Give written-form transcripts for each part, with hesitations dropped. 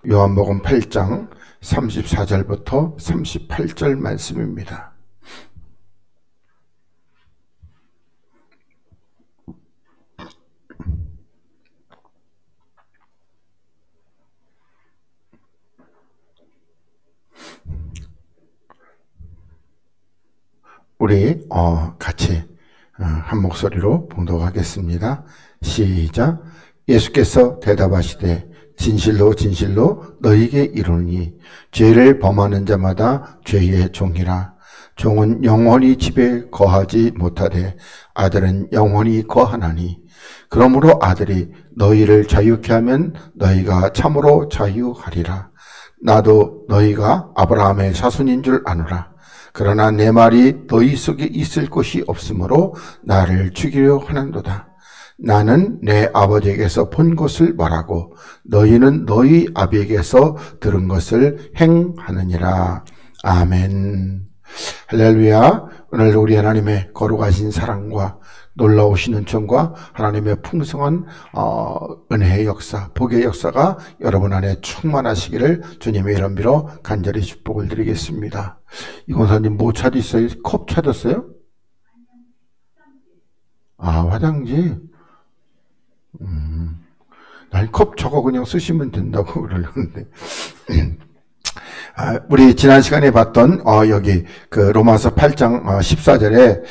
요한복음 8장 34절부터 38절 말씀입니다. 우리 같이 한 목소리로 봉독하겠습니다. 시작. 예수께서 대답하시되 진실로 진실로 너희에게 이르노니 죄를 범하는 자마다 죄의 종이라. 종은 영원히 집에 거하지 못하되 아들은 영원히 거하나니. 그러므로 아들이 너희를 자유케 하면 너희가 참으로 자유하리라. 나도 너희가 아브라함의 자손인 줄 아노라. 그러나 내 말이 너희 속에 있을 곳이 없으므로 나를 죽이려 하는도다. 나는 내 아버지에게서 본 것을 말하고 너희는 너희 아비에게서 들은 것을 행하느니라. 아멘. 할렐루야. 오늘 우리 하나님의 거룩하신 사랑과 놀라우신 은총과 하나님의 풍성한 은혜의 역사, 복의 역사가 여러분 안에 충만하시기를 주님의 이름으로 간절히 축복을 드리겠습니다. 이 권사님 뭐 찾으셨어요? 컵 찾았어요? 화장지? 난 컵 저거 그냥 쓰시면 된다고 그러는데. 우리 지난 시간에 봤던 여기 그 로마서 8장 14절에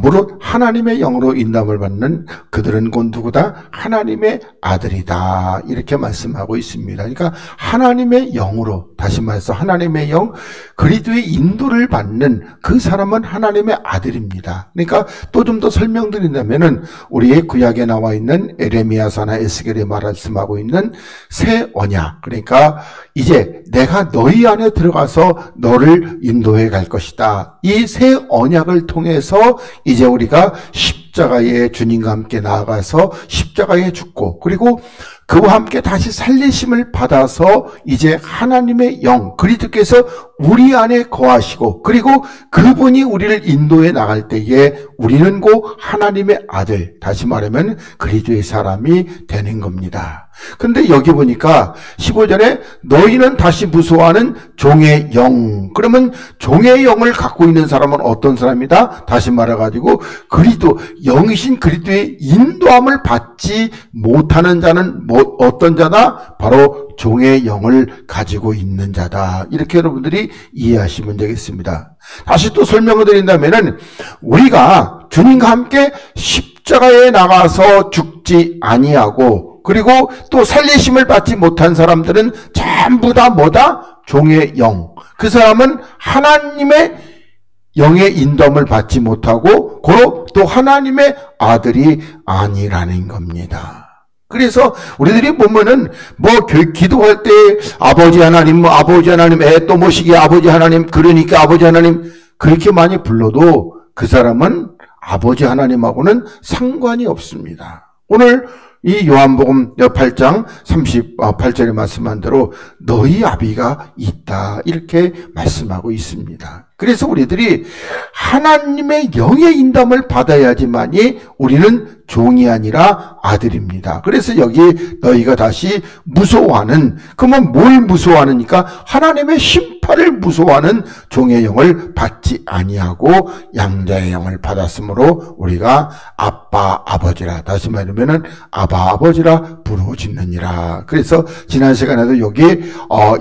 무릇 하나님의 영으로 인도함을 받는 그들은 곧 누구다? 하나님의 아들이다. 이렇게 말씀하고 있습니다. 그러니까 하나님의 영으로, 다시 말해서 하나님의 영, 그리스도의 인도를 받는 그 사람은 하나님의 아들입니다. 그러니까 또 좀 더 설명드린다면은 우리의 구약에 나와 있는 에레미야서나 에스겔에 말씀하고 있는 새 언약, 그러니까 이제 내가 너희 안에 들어가서 너를 인도해 갈 것이다. 이 새 언약을 통해서 이제 우리가 십자가에 주님과 함께 나아가서 십자가에 죽고 그리고 그와 함께 다시 살리심을 받아서 이제 하나님의 영, 그리스도께서 우리 안에 거하시고 그리고 그분이 우리를 인도해 나갈 때에 우리는 곧 하나님의 아들, 다시 말하면 그리스도의 사람이 되는 겁니다. 근데 여기 보니까 15절에 너희는 다시 무서워하는 종의 영. 그러면 종의 영을 갖고 있는 사람은 어떤 사람이다? 다시 말해가지고 그리스도, 영이신 그리스도의 인도함을 받지 못하는 자는 어떤 자다? 바로 종의 영을 가지고 있는 자다. 이렇게 여러분들이 이해하시면 되겠습니다. 다시 또 설명을 드린다면은 우리가 주님과 함께 십자가에 나가서 죽지 아니하고 그리고 또 살리심을 받지 못한 사람들은 전부 다 뭐다? 종의 영. 그 사람은 하나님의 영의 인도함을 받지 못하고 또 하나님의 아들이 아니라는 겁니다. 그래서 우리들이 보면은 기도할 때 아버지 하나님, 아버지 하나님, 또 모시기 아버지 하나님, 그러니까 아버지 하나님 그렇게 많이 불러도 그 사람은 아버지 하나님하고는 상관이 없습니다. 오늘 이 요한복음 8장 38절에 말씀한 대로 너희 아비가 있다 이렇게 말씀하고 있습니다. 그래서 우리들이 하나님의 영의 인도함을 받아야지만이 우리는 종이 아니라 아들입니다. 그래서 여기 너희가 다시 무서워하는, 그러면 뭘 무서워하느니까 하나님의 심판을 무서워하는 종의 영을 받지 아니하고 양자의 영을 받았으므로 우리가 아빠 아버지라, 다시 말하면은 아바 아버지라 부르짖느니라. 그래서 지난 시간에도 여기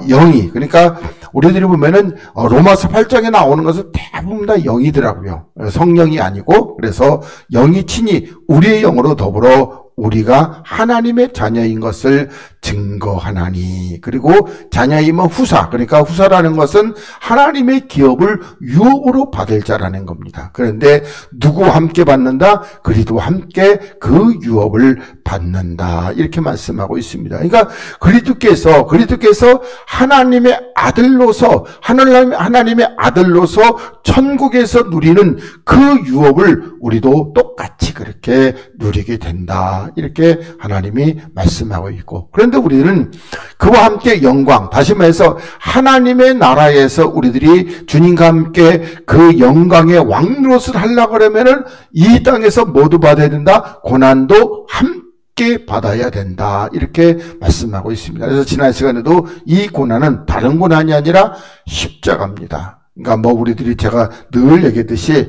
영이, 그러니까 우리들이 보면은 로마서 8장에 나오는 것은 대부분 다 영이더라고요. 성령이 아니고. 그래서 영이 친히 우리의 영으로 더불어 우리가 하나님의 자녀인 것을 증거하나니. 그리고 자녀이면 후사, 그러니까 후사라는 것은 하나님의 기업을 유업으로 받을 자라는 겁니다. 그런데 누구와 함께 받는다? 그리스도와 함께 그 유업을 받는다 이렇게 말씀하고 있습니다. 그러니까 그리스도께서 하나님의 아들로서, 하나님의 아들로서 천국에서 누리는 그 유업을 우리도 똑같이 그렇게 누리게 된다 이렇게 하나님이 말씀하고 있고, 그런데 우리는 그와 함께 영광, 다시 말해서 하나님의 나라에서 우리들이 주님과 함께 그 영광의 왕노릇을 하려고 하면은 이 땅에서 모두 받아야 된다. 고난도 함께 쉽게 받아야 된다. 이렇게 말씀하고 있습니다. 그래서 지난 시간에도 이 고난은 다른 고난이 아니라 십자가입니다. 그러니까 뭐 우리들이 제가 늘 얘기했듯이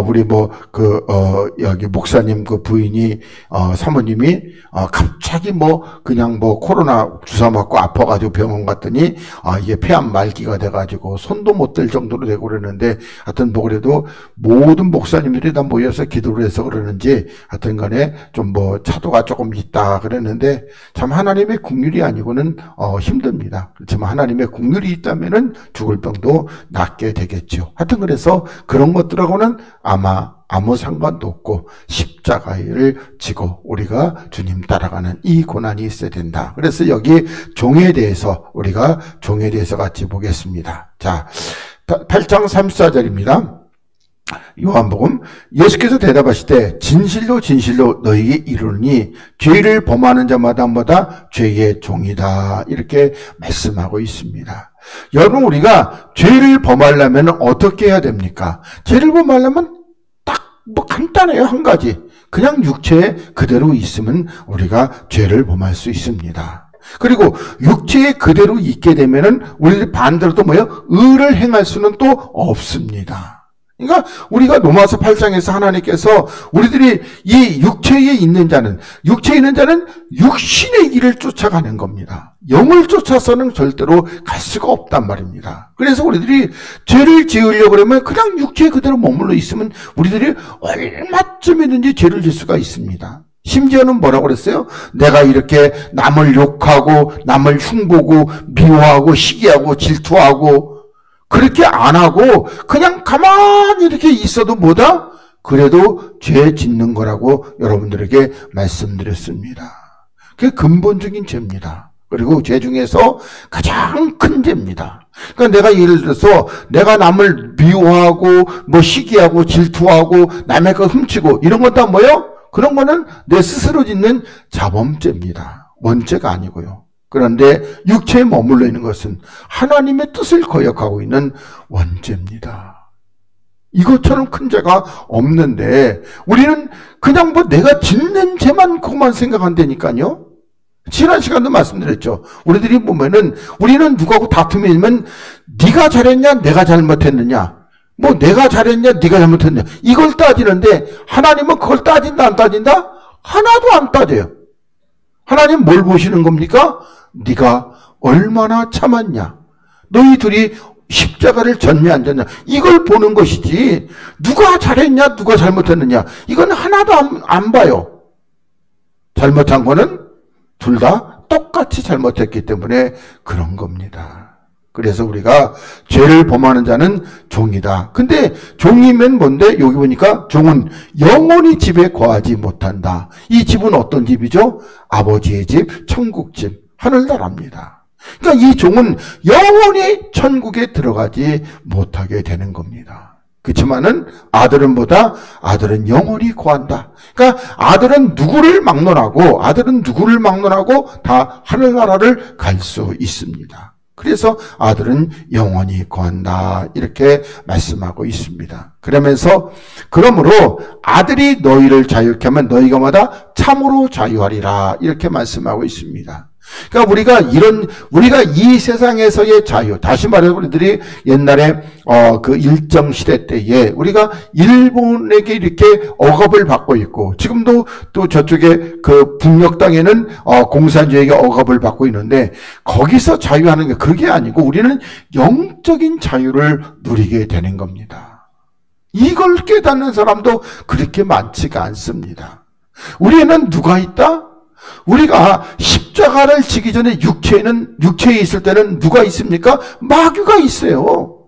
우리 여기 목사님 그 부인이 사모님이 갑자기 그냥 코로나 주사 맞고 아파가지고 병원 갔더니 이게 폐암 말기가 돼가지고 손도 못 댈 정도로 되고 그러는데, 하여튼 그래도 모든 목사님들이 다 모여서 기도를 해서 그러는지 하여튼 간에 좀 차도가 조금 있다 그랬는데, 참 하나님의 국률이 아니고는 힘듭니다. 그렇지만 하나님의 국률이 있다면은 죽을 병도 낫게 되겠죠. 하여튼 그래서 그런 것들하고는 아마 아무 상관도 없고 십자가를 지고 우리가 주님 따라가는 이 고난이 있어야 된다. 그래서 여기 종에 대해서 우리가 종에 대해서 같이 보겠습니다. 자, 8장 34절입니다. 요한복음. 예수께서 대답하시되 진실로 진실로 너희에게 이르노니 죄를 범하는 자마다 뭐다? 죄의 종이다. 이렇게 말씀하고 있습니다. 여러분, 우리가 죄를 범하려면 어떻게 해야 됩니까? 죄를 범하려면 딱 간단해요. 한 가지. 그냥 육체에 그대로 있으면 우리가 죄를 범할 수 있습니다. 그리고 육체에 그대로 있게 되면은 우리들이 반대로 또 의를 행할 수는 또 없습니다. 그러니까 우리가 로마서 8장에서 하나님께서 우리들이 이 육체에 있는 자는 육신의 길을 쫓아가는 겁니다. 영을 쫓아서는 절대로 갈 수가 없단 말입니다. 그래서 우리들이 죄를 지으려고 그러면 그냥 육체에 그대로 머물러 있으면 우리들이 얼마쯤이든지 죄를 질 수가 있습니다. 심지어는 뭐라고 그랬어요? 내가 이렇게 남을 욕하고 남을 흉보고 미워하고 시기하고 질투하고 그렇게 안 하고 그냥 가만히 이렇게 있어도 뭐다? 그래도 죄 짓는 거라고 여러분들에게 말씀드렸습니다. 그게 근본적인 죄입니다. 그리고 죄 중에서 가장 큰 죄입니다. 그러니까 내가 예를 들어서 내가 남을 미워하고 시기하고 질투하고 남의 거 훔치고 이런 건 다 뭐예요? 그런 거는 내 스스로 짓는 자범죄입니다. 원죄가 아니고요. 그런데 육체에 머물러 있는 것은 하나님의 뜻을 거역하고 있는 원죄입니다. 이것처럼 큰 죄가 없는데 우리는 그냥 내가 짓는 죄만 그것만 생각한다니까요. 지난 시간도 말씀드렸죠. 우리들이 보면은 우리는 누구하고 다툼이 있으면 네가 잘했냐 내가 잘못했느냐, 내가 잘했냐 네가 잘못했느냐 이걸 따지는데 하나님은 그걸 따진다 안 따진다? 하나도 안 따져요. 하나님 뭘 보시는 겁니까? 네가 얼마나 참았냐, 너희 둘이 십자가를 졌냐 안 졌냐 이걸 보는 것이지 누가 잘했냐 누가 잘못했느냐 이건 하나도 안 봐요. 잘못한 거는 둘 다 똑같이 잘못했기 때문에 그런 겁니다. 그래서 우리가 죄를 범하는 자는 종이다. 근데 종이면 뭔데? 여기 보니까 종은 영원히 집에 거하지 못한다. 이 집은 어떤 집이죠? 아버지의 집, 천국집, 하늘나라입니다. 그러니까 이 종은 영원히 천국에 들어가지 못하게 되는 겁니다. 그렇지만은 아들은 영원히 거한다. 그러니까 아들은 누구를 막론하고 다 하늘나라를 갈 수 있습니다. 그래서 아들은 영원히 거한다. 이렇게 말씀하고 있습니다. 그러므로 아들이 너희를 자유케 하면 너희가 뭐다? 참으로 자유하리라. 이렇게 말씀하고 있습니다. 그러니까 우리가 이 세상에서의 자유, 다시 말해서 우리들이 옛날에 그 일정 시대 때에 우리가 일본에게 이렇게 억압을 받고 있고, 지금도 또 저쪽에 그 북녘 땅에는 공산주의에게 억압을 받고 있는데, 거기서 자유하는 게 그게 아니고 우리는 영적인 자유를 누리게 되는 겁니다. 이걸 깨닫는 사람도 그렇게 많지가 않습니다. 우리에는 누가 있다? 우리가 십자가를 지기 전에 육체에 있을 때는 누가 있습니까? 마귀가 있어요.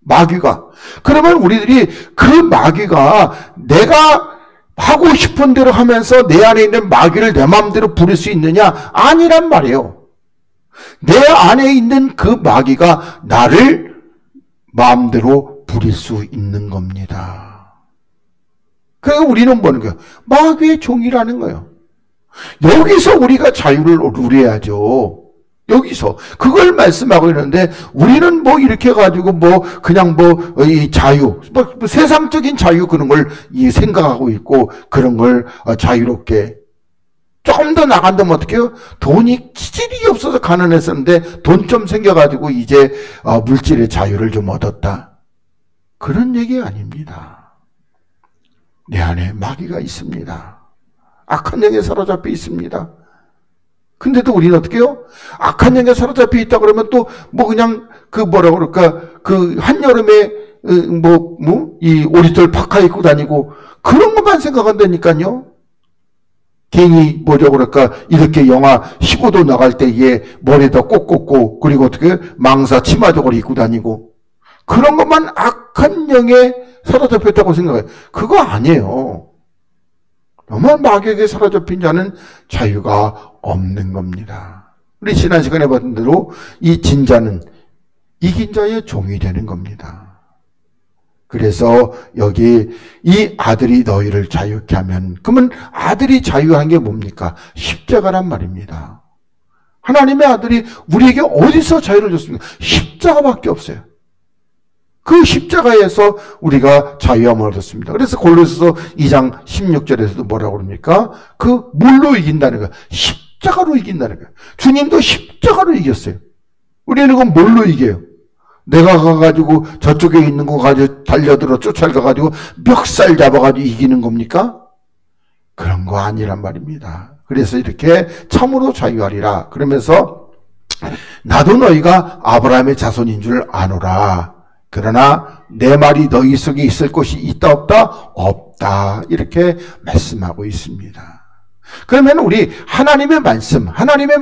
마귀가. 그러면 우리들이 그 마귀가 내가 하고 싶은 대로 하면서 내 안에 있는 마귀를 내 마음대로 부릴 수 있느냐? 아니란 말이에요. 내 안에 있는 그 마귀가 나를 마음대로 부릴 수 있는 겁니다. 그래서 우리는 뭐는 거예요? 마귀의 종이라는 거예요. 여기서 우리가 자유를 누려야죠. 여기서 그걸 말씀하고 있는데 우리는 이렇게 가지고 그냥 이 자유, 세상적인 자유 그런 걸 생각하고 있고 그런 걸 자유롭게 조금 더 나간다면 어떻게 해요? 돈이 기질이 없어서 가난했었는데 돈 좀 생겨가지고 이제 물질의 자유를 좀 얻었다. 그런 얘기 아닙니다. 내 안에 마귀가 있습니다. 악한 영에 사로잡혀 있습니다. 근데도 우리는 어떻게 해요? 악한 영에 사로잡혀 있다 그러면 또 뭐 그냥 그 뭐라 그럴까 그 한여름에 이 오리털 파카 입고 다니고 그런 것만 생각한다니까요. 괜히 뭐죠 그럴까 이렇게 영하 15도 나갈 때에 머리에다 꼭 꽂고 그리고 어떻게 망사 치마족을 입고 다니고 그런 것만 악한 영에 사로잡혔다고 생각해요. 그거 아니에요. 정말 마귀에게 사로잡힌 자는 자유가 없는 겁니다. 우리 지난 시간에 봤던 대로 이 진자는 이긴 자의 종이 되는 겁니다. 그래서 여기 이 아들이 너희를 자유케 하면 그러면 아들이 자유한 게 뭡니까? 십자가란 말입니다. 하나님의 아들이 우리에게 어디서 자유를 줬습니까? 십자가밖에 없어요. 그 십자가에서 우리가 자유함을 얻었습니다. 그래서 골로새서 2장 16절에서도 뭐라고 그럽니까? 그 뭘로 이긴다는 거예요? 십자가로 이긴다는 거예요. 주님도 십자가로 이겼어요. 우리는 그건 뭘로 이겨요? 내가 가가지고 저쪽에 있는 거 가지고 달려들어 쫓아가가지고 멱살 잡아가지고 이기는 겁니까? 그런 거 아니란 말입니다. 그래서 이렇게 참으로 자유하리라. 그러면서 나도 너희가 아브라함의 자손인 줄 아노라. 그러나 내 말이 너희 속에 있을 곳이 있다 없다? 없다. 이렇게 말씀하고 있습니다. 그러면 우리 하나님의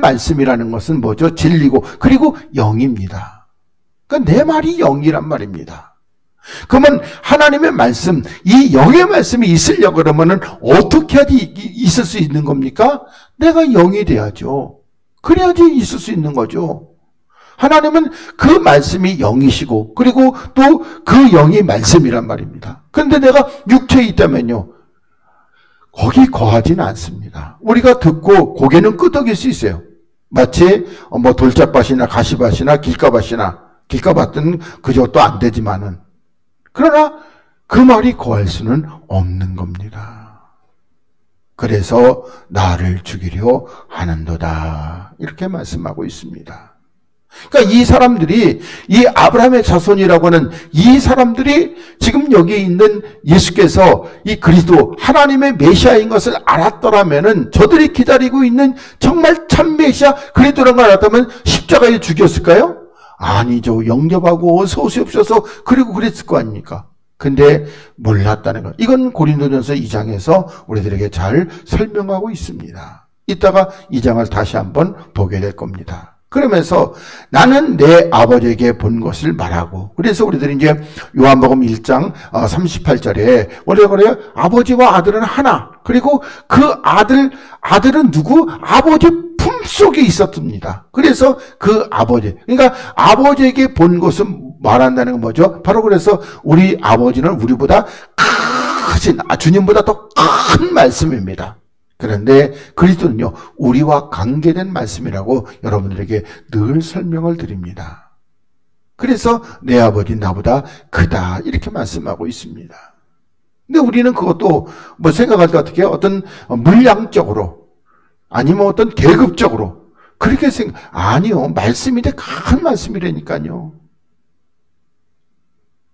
말씀이라는 것은 뭐죠? 진리고 그리고 영입니다. 그러니까 내 말이 영이란 말입니다. 그러면 하나님의 말씀, 이 영의 말씀이 있으려고 그러면은 어떻게 해야지 있을 수 있는 겁니까? 내가 영이 돼야죠. 그래야지 있을 수 있는 거죠. 하나님은 그 말씀이 영이시고 그리고 또 그 영이 말씀이란 말입니다. 그런데 내가 육체에 있다면요. 거기 거하지는 않습니다. 우리가 듣고 고개는 끄덕일 수 있어요. 마치 뭐 돌짝밭이나 가시밭이나 길가밭은 그저것도 안 되지만은 그러나 그 말이 거할 수는 없는 겁니다. 그래서 나를 죽이려 하는도다. 이렇게 말씀하고 있습니다. 그러니까 이 사람들이 이 아브라함의 자손이라고 하는 이 사람들이 지금 여기 있는 예수께서 이 그리스도 하나님의 메시아인 것을 알았더라면은 저들이 기다리고 있는 정말 참 메시아 그리스도라는 걸 알았다면 십자가에 죽였을까요? 아니죠. 영접하고 어서 오시옵소서 그리고 그랬을 거 아닙니까? 근데 몰랐다는 것. 이건 고린도전서 2장에서 우리들에게 잘 설명하고 있습니다. 이따가 2장을 다시 한번 보게 될 겁니다. 그러면서 나는 내 아버지에게 본 것을 말하고 그래서 우리들이 이제 요한복음 1장 38절에 원래 그래요. 아버지와 아들은 하나. 그리고 그 아들은 누구? 아버지 품속에 있었습니다. 그래서 그 아버지 그러니까 아버지에게 본 것은 말한다는 건 뭐죠? 바로 그래서 우리 아버지는 우리보다 크신 주님보다 더 큰 말씀입니다. 그런데 그리스도는요 우리와 관계된 말씀이라고 여러분들에게 늘 설명을 드립니다. 그래서 내 아버지 나보다 크다 이렇게 말씀하고 있습니다. 근데 우리는 그것도 뭐 생각할 때 어떻게 해요? 어떤 물량적으로 아니면 어떤 계급적으로 그렇게 아니요 말씀인데 큰 말씀이라니까요.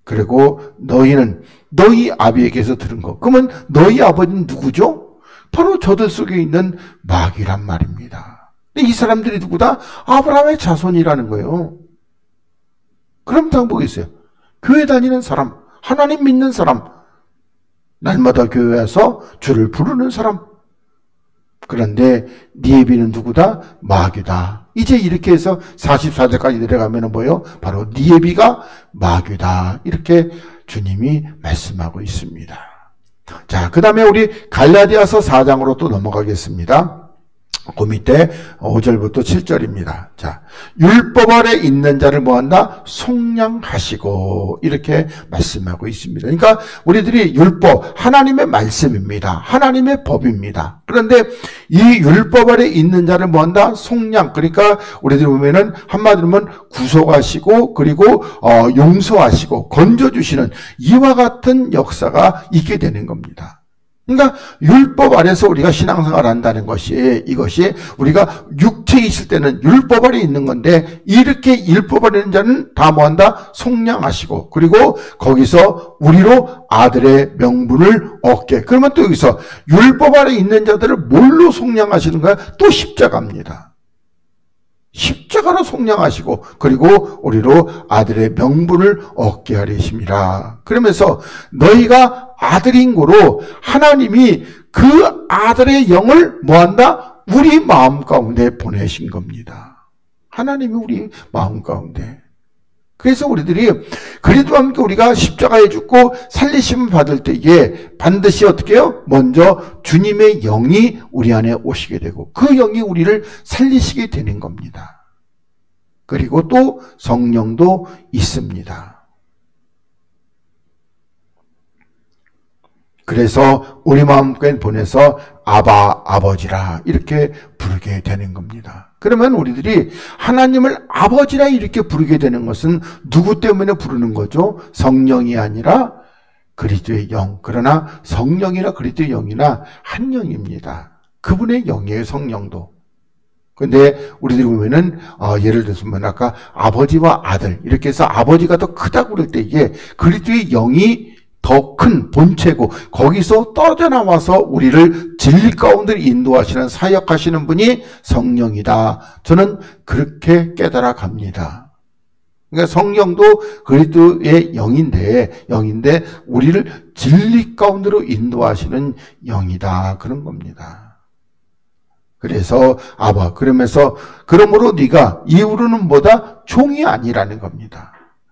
그리고 너희는 너희 아비에게서 들은 거 그러면 너희 아버지는 누구죠? 바로 저들 속에 있는 마귀란 말입니다. 근데 이 사람들이 누구다? 아브라함의 자손이라는 거예요. 그럼 다 보겠어요. 교회 다니는 사람, 하나님 믿는 사람, 날마다 교회 와서 주를 부르는 사람. 그런데 니에비는 누구다? 마귀다. 이제 이렇게 해서 44절까지 내려가면 뭐예요? 바로 니에비가 마귀다. 이렇게 주님이 말씀하고 있습니다. 자, 그 다음에 우리 갈라디아서 4장으로 또 넘어가겠습니다. 그 밑에 5절부터 7절입니다. 자, 율법 아래 있는 자를 뭐한다? 속량하시고 이렇게 말씀하고 있습니다. 그러니까 우리들이 율법, 하나님의 말씀입니다. 하나님의 법입니다. 그런데 이 율법 아래 있는 자를 뭐한다? 속량. 그러니까 우리들이 보면은 한마디로 하면 구속하시고 그리고 용서하시고 건져주시는 이와 같은 역사가 있게 되는 겁니다. 그러니까 율법 아래서 우리가 신앙생활을 한다는 것이, 이것이 우리가 육체에 있을 때는 율법 아래 있는 건데, 이렇게 율법 아래 있는 자는 다 뭐한다? 속량하시고, 그리고 거기서 우리로 아들의 명분을 얻게. 그러면 또 여기서 율법 아래 있는 자들을 뭘로 속량하시는 거야? 또 십자가입니다. 십자가로 속량하시고, 그리고 우리로 아들의 명분을 얻게 하리심이라. 그러면서 너희가 아들인 고로 하나님이 그 아들의 영을 뭐한다? 우리 마음 가운데 보내신 겁니다. 하나님이 우리 마음 가운데. 그래서 우리들이 그리스도와 함께 우리가 십자가에 죽고 살리심을 받을 때에 반드시 어떻게 해요? 먼저 주님의 영이 우리 안에 오시게 되고 그 영이 우리를 살리시게 되는 겁니다. 그리고 또 성령도 있습니다. 그래서 우리 마음껏 보내서 아바, 아버지라 이렇게 부르게 되는 겁니다. 그러면 우리들이 하나님을 아버지라 이렇게 부르게 되는 것은 누구 때문에 부르는 거죠? 성령이 아니라 그리스도의 영. 그러나 성령이나 그리스도의 영이나 한 영입니다. 그분의 영이에요, 성령도. 근데 우리들이 보면은 예를 들어서 아까 아버지와 아들 이렇게 해서 아버지가 더 크다고 그럴 때 이게 그리스도의 영이 더 큰 본체고 거기서 떨어져 나와서 우리를 진리 가운데 인도하시는 사역하시는 분이 성령이다. 저는 그렇게 깨달아 갑니다. 그러니까 성령도 그리스도의 영인데 우리를 진리 가운데로 인도하시는 영이다. 그런 겁니다. 그래서 아바 그러면서 그러므로 네가 이후로는 뭐다? 종이 아니라는 겁니다.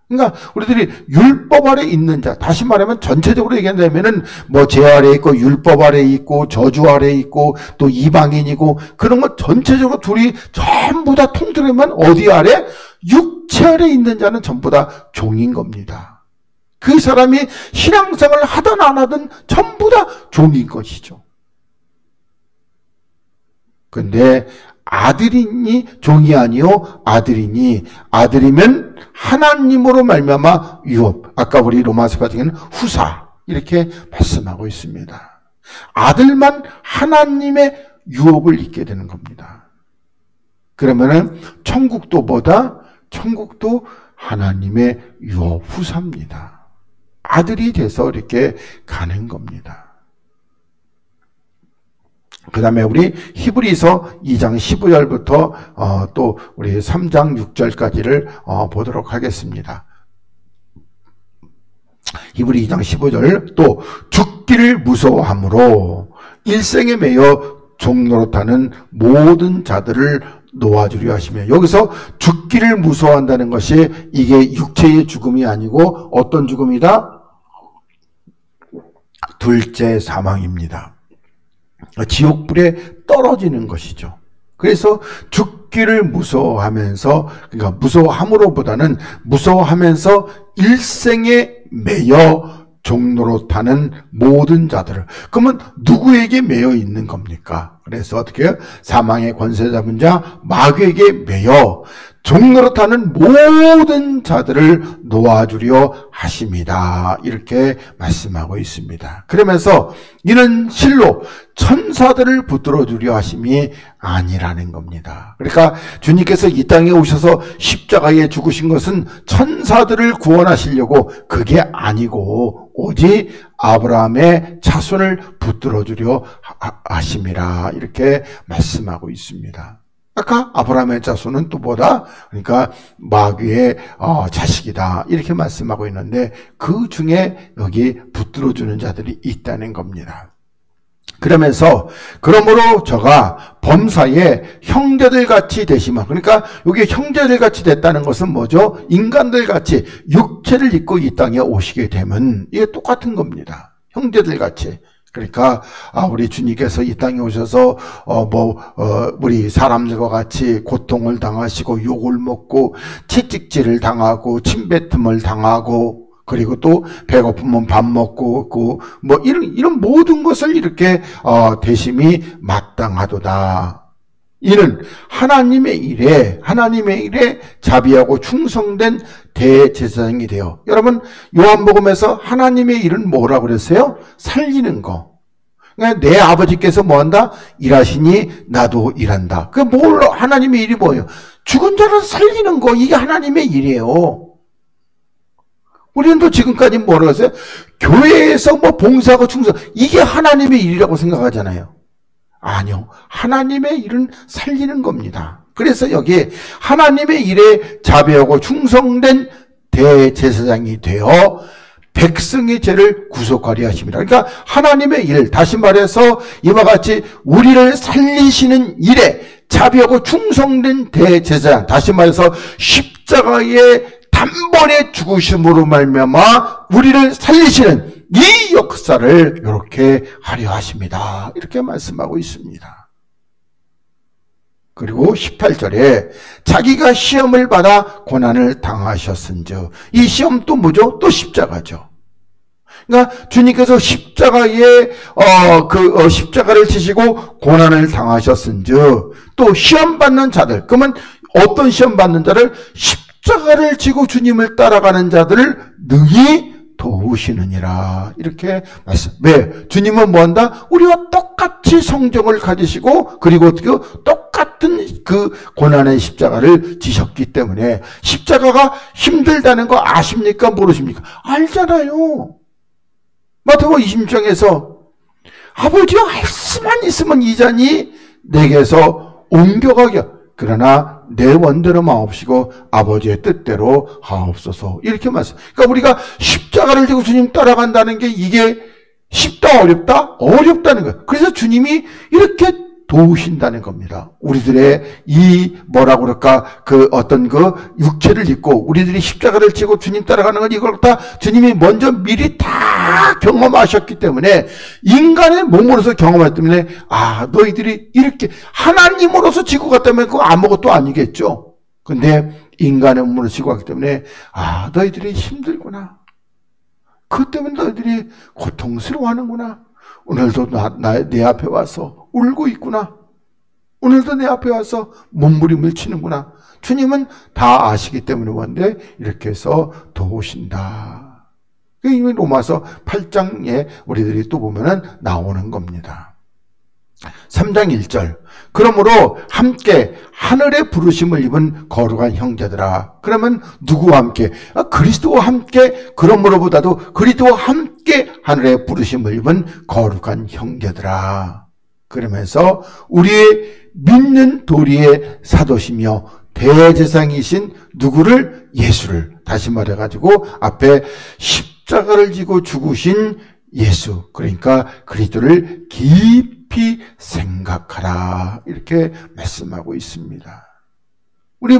그러니까 우리들이 율법 아래 있는 자, 다시 말하면 전체적으로 얘기한다면은 뭐 죄 아래 있고 율법 아래 있고 저주 아래 있고 또 이방인이고 그런 것 전체적으로 둘이 전부 다 통틀으면 어디 아래? 육체 아래 있는 자는 전부 다 종인 겁니다. 그 사람이 신앙생활을 하든 안 하든 전부 다 종인 것이죠. 근데 아들이니 종이 아니요 아들이니 아들이면 하나님으로 말미암아 유업. 아까 우리 로마서 같은 경우는 후사 이렇게 말씀하고 있습니다. 아들만 하나님의 유업을 입게 되는 겁니다. 그러면은 천국도 뭐다? 천국도 하나님의 유업 후사입니다. 아들이 돼서 이렇게 가는 겁니다. 그 다음에 우리 히브리서 2장 15절부터 또 우리 3장 6절까지를 보도록 하겠습니다. 히브리 2장 15절 또 죽기를 무서워함으로 일생에 매여 종노릇하는 모든 자들을 놓아주려 하시며 여기서 죽기를 무서워한다는 것이 이게 육체의 죽음이 아니고 어떤 죽음이다? 둘째 사망입니다. 지옥불에 떨어지는 것이죠. 그래서 죽기를 무서워하면서 그러니까 무서워함으로보다는 무서워하면서 일생에 매여 종노릇하는 모든 자들을 그러면 누구에게 매여 있는 겁니까? 그래서 어떻게 해요? 사망의 권세 잡은 자 마귀에게 매여 종노릇하는 모든 자들을 놓아주려 하십니다. 이렇게 말씀하고 있습니다. 그러면서 이는 실로 천사들을 붙들어 주려 하심이 아니라는 겁니다. 그러니까 주님께서 이 땅에 오셔서 십자가에 죽으신 것은 천사들을 구원하시려고 그게 아니고 오직 아브라함의 자손을 붙들어 주려 하심이라 이렇게 말씀하고 있습니다. 아까 아브라함의 자손은 또 뭐다? 그러니까 마귀의 자식이다 이렇게 말씀하고 있는데 그 중에 여기 붙들어주는 자들이 있다는 겁니다. 그러면서 그러므로 저가 범사에 형제들 같이 되시면 그러니까 여기 형제들 같이 됐다는 것은 뭐죠? 인간들 같이 육체를 입고 이 땅에 오시게 되면 이게 똑같은 겁니다. 형제들 같이. 그러니까 우리 주님께서 이 땅에 오셔서 우리 사람들과 같이 고통을 당하시고 욕을 먹고 채찍질을 당하고 침뱉음을 당하고 그리고 또 배고프면 밥 먹고 뭐 이런 모든 것을 이렇게 대심이 마땅하도다. 이는 하나님의 일에 자비하고 충성된 대제사장이 되어 여러분 요한복음에서 하나님의 일은 뭐라고 그랬어요? 살리는 거. 그러니까 내 아버지께서 뭐한다? 일하시니 나도 일한다. 그 뭘 하나님의 일이 뭐예요? 죽은 자를 살리는 거, 이게 하나님의 일이에요. 우리는 또 지금까지 뭐라고 했어요? 교회에서 뭐 봉사하고 충성, 이게 하나님의 일이라고 생각하잖아요. 아니요. 하나님의 일은 살리는 겁니다. 그래서 여기에 하나님의 일에 자비하고 충성된 대제사장이 되어 백성의 죄를 구속하려 하십니다. 그러니까 하나님의 일, 다시 말해서 이와 같이 우리를 살리시는 일에 자비하고 충성된 대제사장, 다시 말해서 십자가의 단번에 죽으심으로 말미암아 우리를 살리시는 이 역사를 이렇게 하려 하십니다. 이렇게 말씀하고 있습니다. 그리고 18절에 자기가 시험을 받아 고난을 당하셨은즉, 이 시험 또 뭐죠? 또 십자가죠. 그러니까 주님께서 십자가에 십자가를 지시고 고난을 당하셨은즉, 또 시험 받는 자들, 그러면 어떤 시험 받는 자를? 십자가를 지고 주님을 따라가는 자들을 능히 도우시느니라. 이렇게 말씀. 왜? 주님은 뭐 한다? 우리와 똑같이 성정을 가지시고, 그리고 어떻게 똑같은 그 고난의 십자가를 지셨기 때문에, 십자가가 힘들다는 거 아십니까? 모르십니까? 알잖아요. 마태복음 20장에서 아버지여, 할 수만 있으면 이 잔이 내게서 옮겨가게, 그러나 내 원대로 마옵시고 아버지의 뜻대로 하옵소서. 이렇게 말씀. 그러니까 우리가 십자가를 지고 주님 따라간다는 게 이게 쉽다 어렵다? 어렵다는 거예요. 그래서 주님이 이렇게 도우신다는 겁니다. 우리들의 이 뭐라고 그럴까, 그 어떤 그 육체를 입고 우리들이 십자가를 지고 주님 따라가는 건 이걸 다 주님이 먼저 미리 다 경험하셨기 때문에, 인간의 몸으로서 경험하기 때문에, 아, 너희들이 이렇게 하나님으로서 지고 갔다면 그거 아무것도 아니겠죠. 근데 인간의 몸으로 지고 갔기 때문에, 아, 너희들이 힘들구나. 그 때문에 너희들이 고통스러워하는구나. 오늘도 내 앞에 와서 울고 있구나. 오늘도 내 앞에 와서 몸부림을 치는구나. 주님은 다 아시기 때문에 원데 이렇게 해서 도우신다. 이미 로마서 8장에 우리들이 또 보면은 나오는 겁니다. 3장 1절. 그러므로 함께 하늘의 부르심을 입은 거룩한 형제들아. 그러면 누구와 함께? 그리스도와 함께, 그러므로보다도 그리스도와 함께 하늘의 부르심을 입은 거룩한 형제들아. 그러면서 우리의 믿는 도리의 사도시며 대제사장이신 누구를? 예수를. 다시 말해가지고 앞에 십자가를 지고 죽으신 예수, 그러니까 그리스도를 깊이 생각하라. 이렇게 말씀하고 있습니다. 우리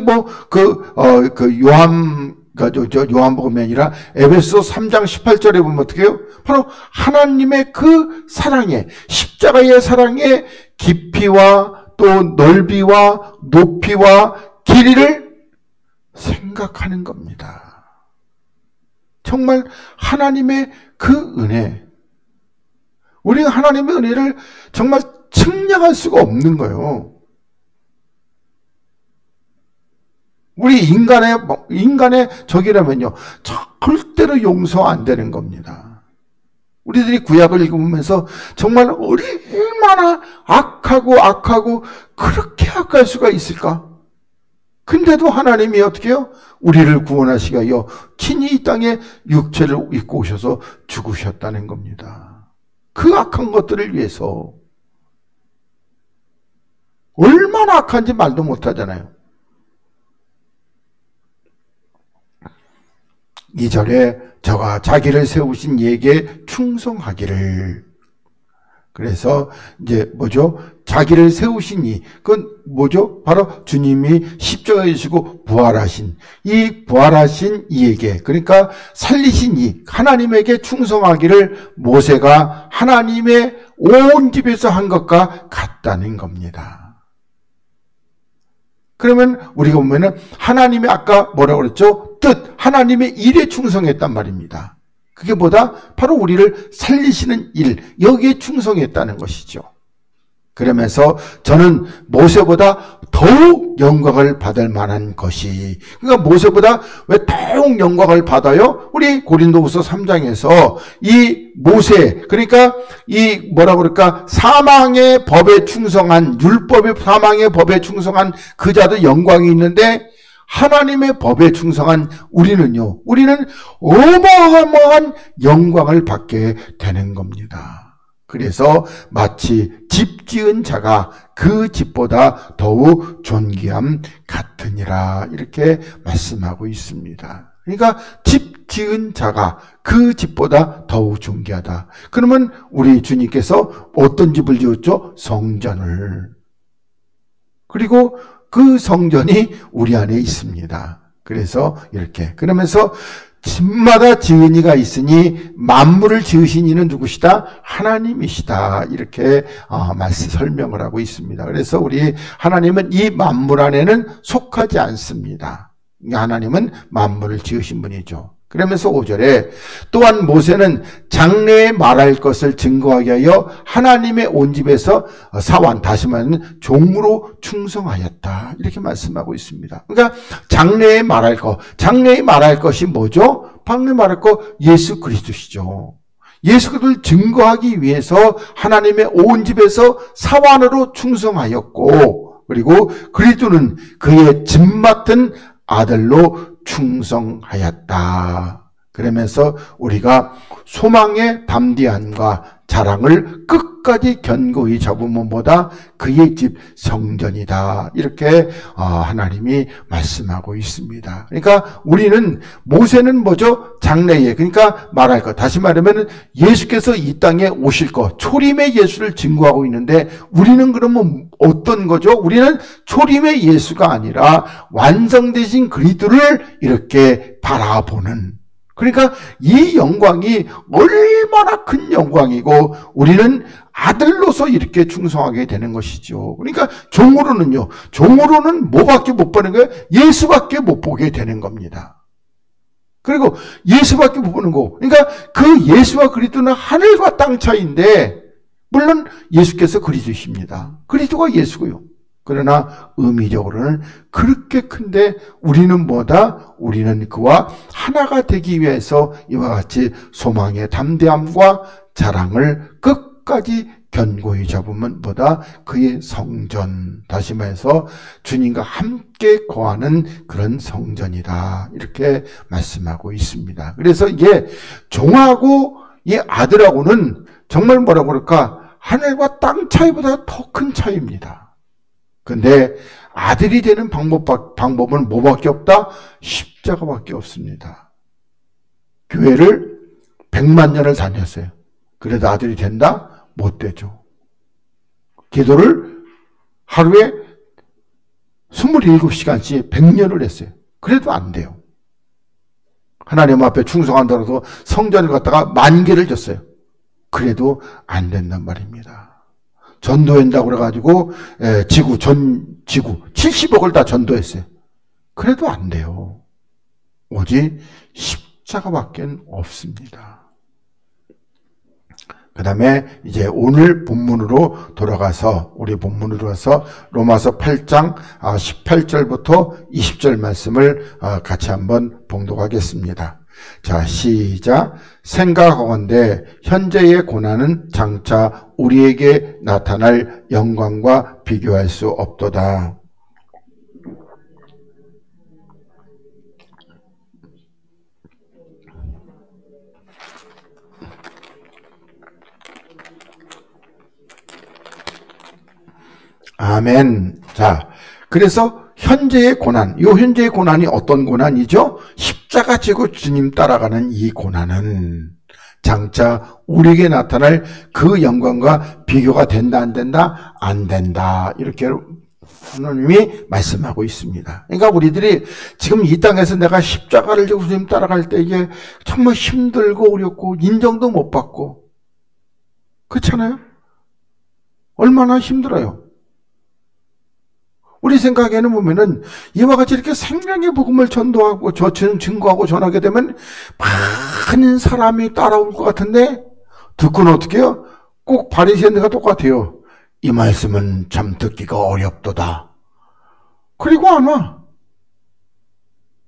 요한복음이 아니라 에베소 3장 18절에 보면 어떻게 해요? 바로 하나님의 그 사랑의, 십자가의 사랑의 깊이와 또 넓이와 높이와 길이를 생각하는 겁니다. 정말 하나님의 그 은혜, 우리가 하나님의 은혜를 정말 측량할 수가 없는 거예요. 우리 인간의 적이라면요, 절대로 용서 안 되는 겁니다. 우리들이 구약을 읽으면서 정말 얼마나 악하고 그렇게 악할 수가 있을까? 근데도 하나님이 어떻게 해요? 우리를 구원하시기 위하여 친히 이 땅에 육체를 입고 오셔서 죽으셨다는 겁니다. 그 악한 것들을 위해서. 얼마나 악한지 말도 못하잖아요. 2절에 저가 자기를 세우신 이에게 충성하기를. 그래서 이제 뭐죠? 자기를 세우신 이, 그건 뭐죠? 바로 주님이 십자가에 지시고 부활하신, 이 부활하신 이에게, 그러니까 살리신 이 하나님에게 충성하기를 모세가 하나님의 온 집에서 한 것과 같다는 겁니다. 그러면 우리가 보면은 하나님의 아까 뭐라고 그랬죠? 뜻, 하나님의 일에 충성했단 말입니다. 그게 뭐다? 바로 우리를 살리시는 일, 여기에 충성했다는 것이죠. 그러면서 저는 모세보다 더욱 영광을 받을 만한 것이, 그러니까 모세보다 왜 더욱 영광을 받아요? 우리 고린도후서 3장에서 이 모세, 그러니까 이 뭐라 그럴까, 사망의 법에 충성한, 율법의 사망의 법에 충성한 그 자도 영광이 있는데, 하나님의 법에 충성한 우리는요, 우리는 어마어마한 영광을 받게 되는 겁니다. 그래서 마치 집 지은 자가 그 집보다 더욱 존귀함 같으니라, 이렇게 말씀하고 있습니다. 그러니까 집 지은 자가 그 집보다 더욱 존귀하다. 그러면 우리 주님께서 어떤 집을 지었죠? 성전을. 그리고 그 성전이 우리 안에 있습니다. 그래서 이렇게, 그러면서 집마다 지은 이가 있으니 만물을 지으신 이는 누구시다? 하나님이시다. 이렇게 설명을 하고 있습니다. 그래서 우리 하나님은 이 만물 안에는 속하지 않습니다. 하나님은 만물을 지으신 분이죠. 그러면서 5절에 또한 모세는 장래에 말할 것을 증거하게 하여 하나님의 온 집에서 사환, 다시 말하면 종으로 충성하였다. 이렇게 말씀하고 있습니다. 그러니까 장래에 말할 것, 장래에 말할 것이 뭐죠? 방금 말할 것, 예수 그리스도시죠. 예수 그리스도를 증거하기 위해서 하나님의 온 집에서 사환으로 충성하였고, 그리고 그리스도는 그의 집 맡은 아들로 충성하였다. 그러면서 우리가 소망의 담대함과 자랑을 끝까지 견고히 잡음보다 그의 집 성전이다. 이렇게 하나님이 말씀하고 있습니다. 그러니까 우리는, 모세는 뭐죠? 장래에, 그러니까 말할 것, 다시 말하면 예수께서 이 땅에 오실 것, 초림의 예수를 증거하고 있는데, 우리는 그러면 어떤 거죠? 우리는 초림의 예수가 아니라 완성되신 그리스도를 이렇게 바라보는, 그러니까 이 영광이 얼마나 큰 영광이고, 우리는 아들로서 이렇게 충성하게 되는 것이죠. 그러니까 종으로는요, 종으로는 뭐밖에 못 보는 거예요? 예수밖에 못 보게 되는 겁니다. 그리고 예수밖에 못 보는 거, 그러니까 그 예수와 그리스도는 하늘과 땅 차이인데, 물론 예수께서 그리스도십니다. 그리스도가 예수고요. 그러나 의미적으로는 그렇게 큰데, 우리는 뭐다? 우리는 그와 하나가 되기 위해서 이와 같이 소망의 담대함과 자랑을 끝까지 견고히 잡으면 뭐다? 그의 성전, 다시 말해서 주님과 함께 거하는 그런 성전이다. 이렇게 말씀하고 있습니다. 그래서 이게 종하고 이 아들하고는 정말 뭐라고 그럴까? 하늘과 땅 차이보다 더 큰 차이입니다. 근데 아들이 되는 방법은 뭐밖에 없다? 십자가밖에 없습니다. 교회를 100만 년을 다녔어요. 그래도 아들이 된다? 못 되죠. 기도를 하루에 27시간씩 100년을 했어요. 그래도 안 돼요. 하나님 앞에 충성한다고 해서 성전을 갖다가 10,000개를 줬어요. 그래도 안 된단 말입니다. 전도한다고 그래가지고 지구 70억을 다 전도했어요. 그래도 안 돼요. 오직 십자가밖에 없습니다. 그 다음에 이제 오늘 본문으로 돌아가서, 우리 본문으로 와서 로마서 8장 18절부터 20절 말씀을 같이 한번 봉독하겠습니다. 자, 시작. 생각하건대 현재의 고난은 장차 우리에게 나타날 영광과 비교할 수 없도다. 아멘. 자, 그래서 현재의 고난, 이 현재의 고난이 어떤 고난이죠? 십자가 지고 주님 따라가는 이 고난은 장차 우리에게 나타날 그 영광과 비교가 된다, 안 된다? 안 된다. 이렇게 하나님이 말씀하고 있습니다. 그러니까 우리들이 지금 이 땅에서 내가 십자가를 지고 주님 따라갈 때 이게 정말 힘들고 어렵고 인정도 못 받고, 그렇잖아요? 얼마나 힘들어요. 우리 생각에는 보면은 이와 같이 이렇게 생명의 복음을 전도하고 증거하고 전하게 되면 많은 사람이 따라올 것 같은데, 듣고는 어떻게 해요? 꼭 바리새인들과 똑같아요. 이 말씀은 참 듣기가 어렵도다. 그리고 안 와.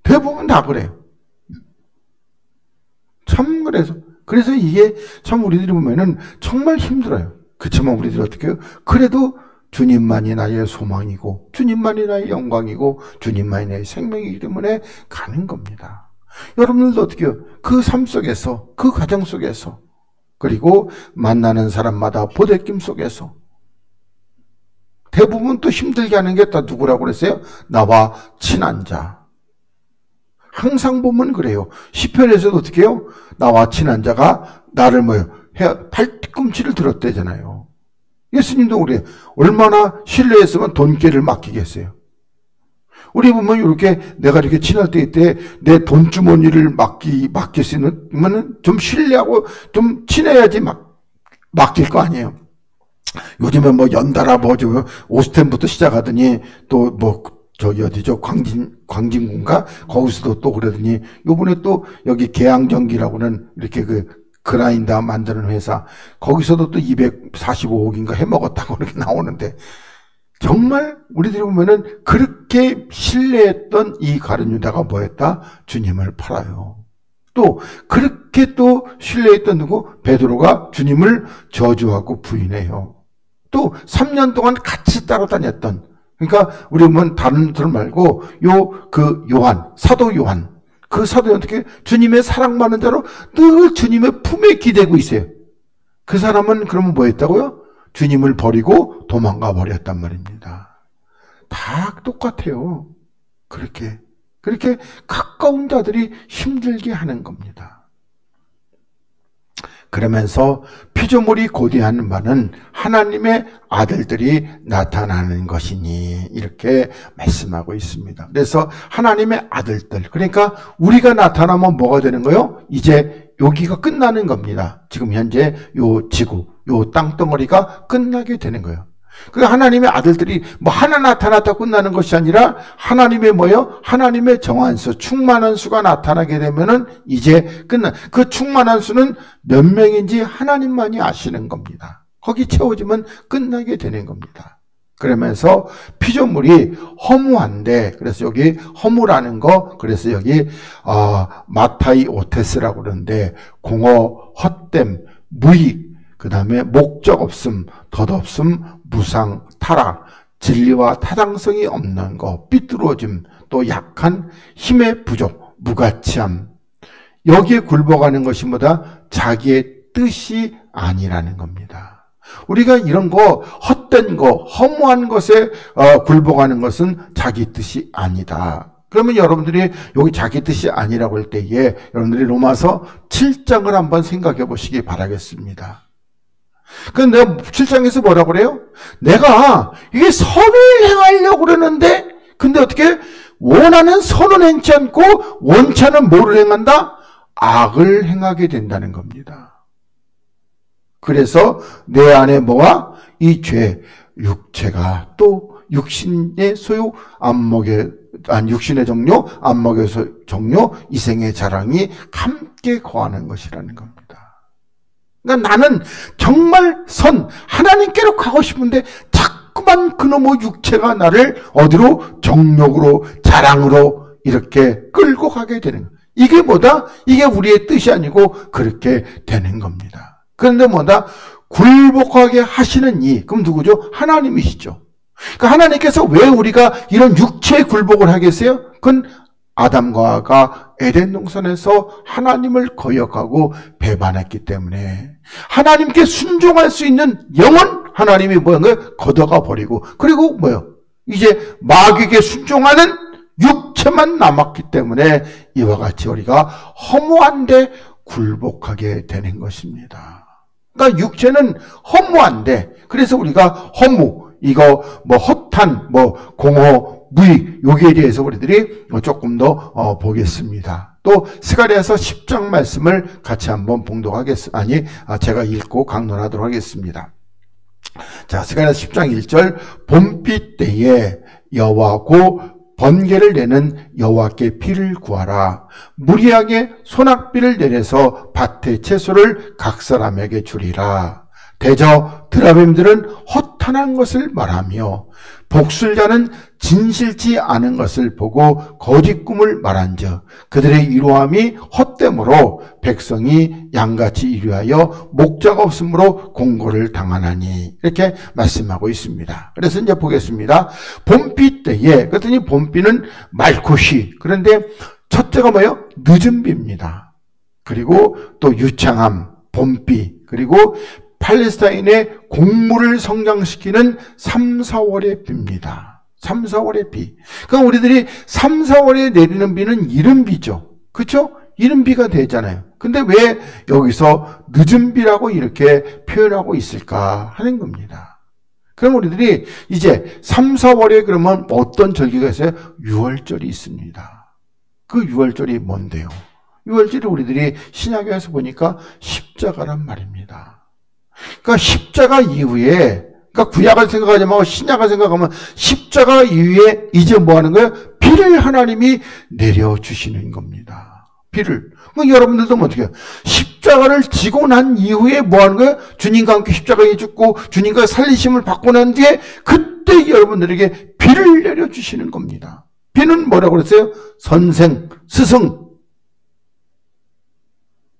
대부분 다 그래요. 참 그래서 이게 참 우리들이 보면은 정말 힘들어요. 그렇지만 우리들이 어떻게 해요? 그래도 주님만이 나의 소망이고 주님만이 나의 영광이고 주님만이 나의 생명이기 때문에 가는 겁니다. 여러분들도 어떻게 해요? 그 삶 속에서, 그 가정 속에서, 그리고 만나는 사람마다 보댓김 속에서 대부분 또 힘들게 하는 게 다 누구라고 그랬어요? 나와 친한 자. 항상 보면 그래요. 시편에서도 어떻게 해요? 나와 친한 자가 나를 팔꿈치를 들었대잖아요. 예수님도 그래요. 얼마나 신뢰했으면 돈깨를 맡기겠어요. 우리 보면 이렇게 내가 이렇게 친할 때 내 돈주머니를 맡길 수 있는 좀 신뢰하고 좀 친해야지 맡길 거 아니에요. 요즘에 연달아 오스템부터 시작하더니 또 저기 어디죠? 광진군가? 거기서도 또 그러더니 요번에 또 여기 계양전기라고는 이렇게 그라인더 만드는 회사 거기서도 또 245억인가 해먹었다고 이렇게 나오는데 정말 우리들이 보면은 그렇게 신뢰했던 이 가룟유다가 뭐했다? 주님을 팔아요. 또 그렇게 또 신뢰했던 누구? 베드로가 주님을 저주하고 부인해요. 또 3년 동안 같이 따라다녔던 그러니까 우리 보면 다른 들 말고 사도 요한 그 사도는 어떻게 주님의 사랑받는 자로 늘 주님의 품에 기대고 있어요. 그 사람은 그러면 뭐 했다고요? 주님을 버리고 도망가 버렸단 말입니다. 다 똑같아요. 그렇게 가까운 자들이 힘들게 하는 겁니다. 그러면서 피조물이 고대하는 바는 하나님의 아들들이 나타나는 것이니 이렇게 말씀하고 있습니다. 그래서 하나님의 아들들 그러니까 우리가 나타나면 뭐가 되는 거예요? 이제 여기가 끝나는 겁니다. 지금 현재 요 지구 요 땅덩어리가 끝나게 되는 거예요. 그 하나님의 아들들이 하나 나타났다 끝나는 것이 아니라 하나님의 하나님의 정한 수, 충만한 수가 나타나게 되면은 이제 그 충만한 수는 몇 명인지 하나님만이 아시는 겁니다. 거기 채워지면 끝나게 되는 겁니다. 그러면서 피조물이 허무한데 그래서 여기 허무라는 거 그래서 여기 마타이 오테스라고 그러는데 공허, 헛됨, 무익 그 다음에 목적 없음, 덧없음, 무상, 타락, 진리와 타당성이 없는 거, 삐뚤어짐, 또 약한 힘의 부족, 무가치함. 여기에 굴복하는 것이 뭐다? 자기의 뜻이 아니라는 겁니다. 우리가 이런 거, 헛된 거, 허무한 것에 굴복하는 것은 자기 뜻이 아니다. 그러면 여러분들이 여기 자기 뜻이 아니라고 할 때에 여러분들이 로마서 7장을 한번 생각해 보시기 바라겠습니다. 근데 내가 7장에서 뭐라고 그래요? 내가 이게 선을 행하려고 그러는데 근데 어떻게 원하는 선은 행치 않고 원치 않은 뭐를 행한다? 악을 행하게 된다는 겁니다. 그래서 내 안에 뭐가? 이 죄, 육체가 또 육신의 소유, 육신의 정욕, 안목의 정욕, 이생의 자랑이 함께 거하는 것이라는 겁니다. 그러니까 나는 정말 하나님께로 가고 싶은데 자꾸만 그놈의 육체가 나를 어디로? 정욕으로, 자랑으로 이렇게 끌고 가게 되는 거예요. 이게 뭐다? 이게 우리의 뜻이 아니고 그렇게 되는 겁니다. 그런데 뭐다? 굴복하게 하시는 그럼 누구죠? 하나님이시죠. 그러니까 하나님께서 왜 우리가 이런 육체에 굴복을 하겠어요? 그건 아담과 하와가 에덴 동산에서 하나님을 거역하고 배반했기 때문에 하나님께 순종할 수 있는 영은 하나님이 걷어가 버리고 그리고 이제 마귀에게 순종하는 육체만 남았기 때문에 이와 같이 우리가 허무한데 굴복하게 되는 것입니다. 그러니까 육체는 허무한데 그래서 우리가 허무 헛한 공허 무익 여기에 대해서 우리들이 조금 더 보겠습니다. 또 스가랴서 10장 말씀을 같이 한번 봉독하겠습니다. 제가 읽고 강론하도록 하겠습니다. 자, 스가랴서 10장 1절 봄빛 때에 여호와고 번개를 내는 여호와께 비를 구하라. 무리하게 소낙비를 내려서 밭의 채소를 각 사람에게 주리라. 대저 드라빔들은 허탄한 것을 말하며 복술자는 진실치 않은 것을 보고 거짓 꿈을 말한즉 그들의 이로함이 헛됨으로 백성이 양같이 이루하여 목자가 없으므로 공고를 당하나니 이렇게 말씀하고 있습니다. 그래서 이제 보겠습니다. 봄비 때에 그랬더니 봄비는 말코시 그런데 첫째가 뭐예요? 늦은 비입니다. 그리고 또 유창함, 봄비 그리고 팔레스타인의 곡물을 성장시키는 3, 4월의 비입니다. 3, 4월의 비. 그러니까 우리들이 3, 4월에 내리는 비는 이른 비죠. 그렇죠? 이른 비가 되잖아요. 근데 왜 여기서 늦은 비라고 이렇게 표현하고 있을까 하는 겁니다. 그럼 우리들이 이제 3, 4월에 그러면 어떤 절기가 있어요? 6월절이 있습니다. 그 6월절이 뭔데요? 6월절이 우리들이 신약에서 보니까 십자가란 말입니다. 그러니까 십자가 이후에, 그러니까 구약을 생각하지 말고 신약을 생각하면 십자가 이후에 이제 뭐 하는 거예요? 비를 하나님이 내려주시는 겁니다. 비를. 그러니까 여러분들도 뭐 어떻게 해요? 십자가를 지고 난 이후에 뭐 하는 거예요? 주님과 함께 십자가에 죽고 주님과 살리심을 받고 난 뒤에 그때 여러분들에게 비를 내려주시는 겁니다. 비는 뭐라고 그랬어요? 선생, 스승.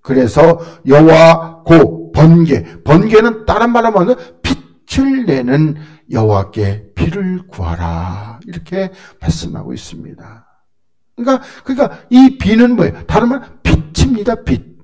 그래서 여호와 고 번개는 다른 말로 하면 빛을 내는 여호와께 비를 구하라 이렇게 말씀하고 있습니다. 그러니까 이 비는 뭐예요? 다른 말 빛입니다. 빛.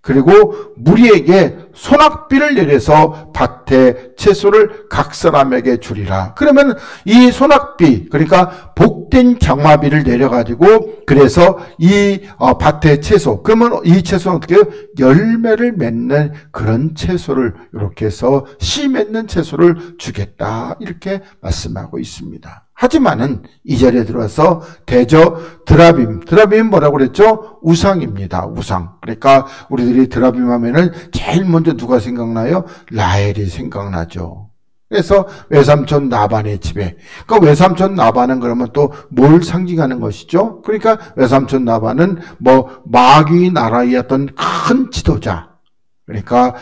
그리고 무리에게 소낙비를 내려서 밭에 채소를 각 사람에게 주리라. 그러면 이 소낙비 그러니까 복된 장마비를 내려가지고 그래서 이 밭의 채소 그러면 이 채소는 어떻게 해요? 열매를 맺는 그런 채소를 이렇게 해서 씨 맺는 채소를 주겠다 이렇게 말씀하고 있습니다. 하지만은 이 자리에 들어와서 대저 드라빔 뭐라고 그랬죠? 우상입니다. 우상. 그러니까 우리들이 드라빔 하면은 제일 먼저 누가 생각나요? 라헬이 생각나죠. 그래서 외삼촌 나반의 집에. 그러니까 외삼촌 나반은 그러면 또 뭘 상징하는 것이죠? 그러니까 외삼촌 나반은 뭐 마귀 나라의 어떤 큰 지도자. 그러니까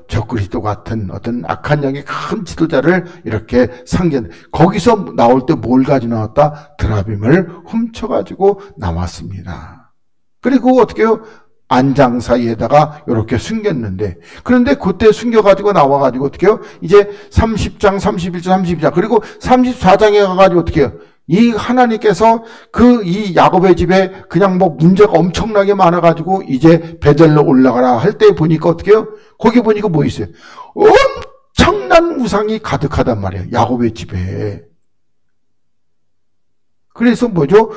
적그리스도 같은 어떤 악한 영의 큰 지도자를 이렇게 상징. 거기서 나올 때 뭘 가지고 나왔다? 드라빔을 훔쳐가지고 나왔습니다. 그리고 어떻게 해요? 안장 사이에다가 이렇게 숨겼는데, 그런데 그때 숨겨가지고 나와가지고 어떻게 해요? 이제 30장, 31장, 32장, 그리고 34장에 가가지고 어떻게 해요? 이 하나님께서 이 야곱의 집에 그냥 뭐 문제가 엄청나게 많아가지고 이제 베델로 올라가라 할 때 보니까 어떻게 해요? 거기 보니까 뭐 있어요? 엄청난 우상이 가득하단 말이에요. 야곱의 집에. 그래서 뭐죠?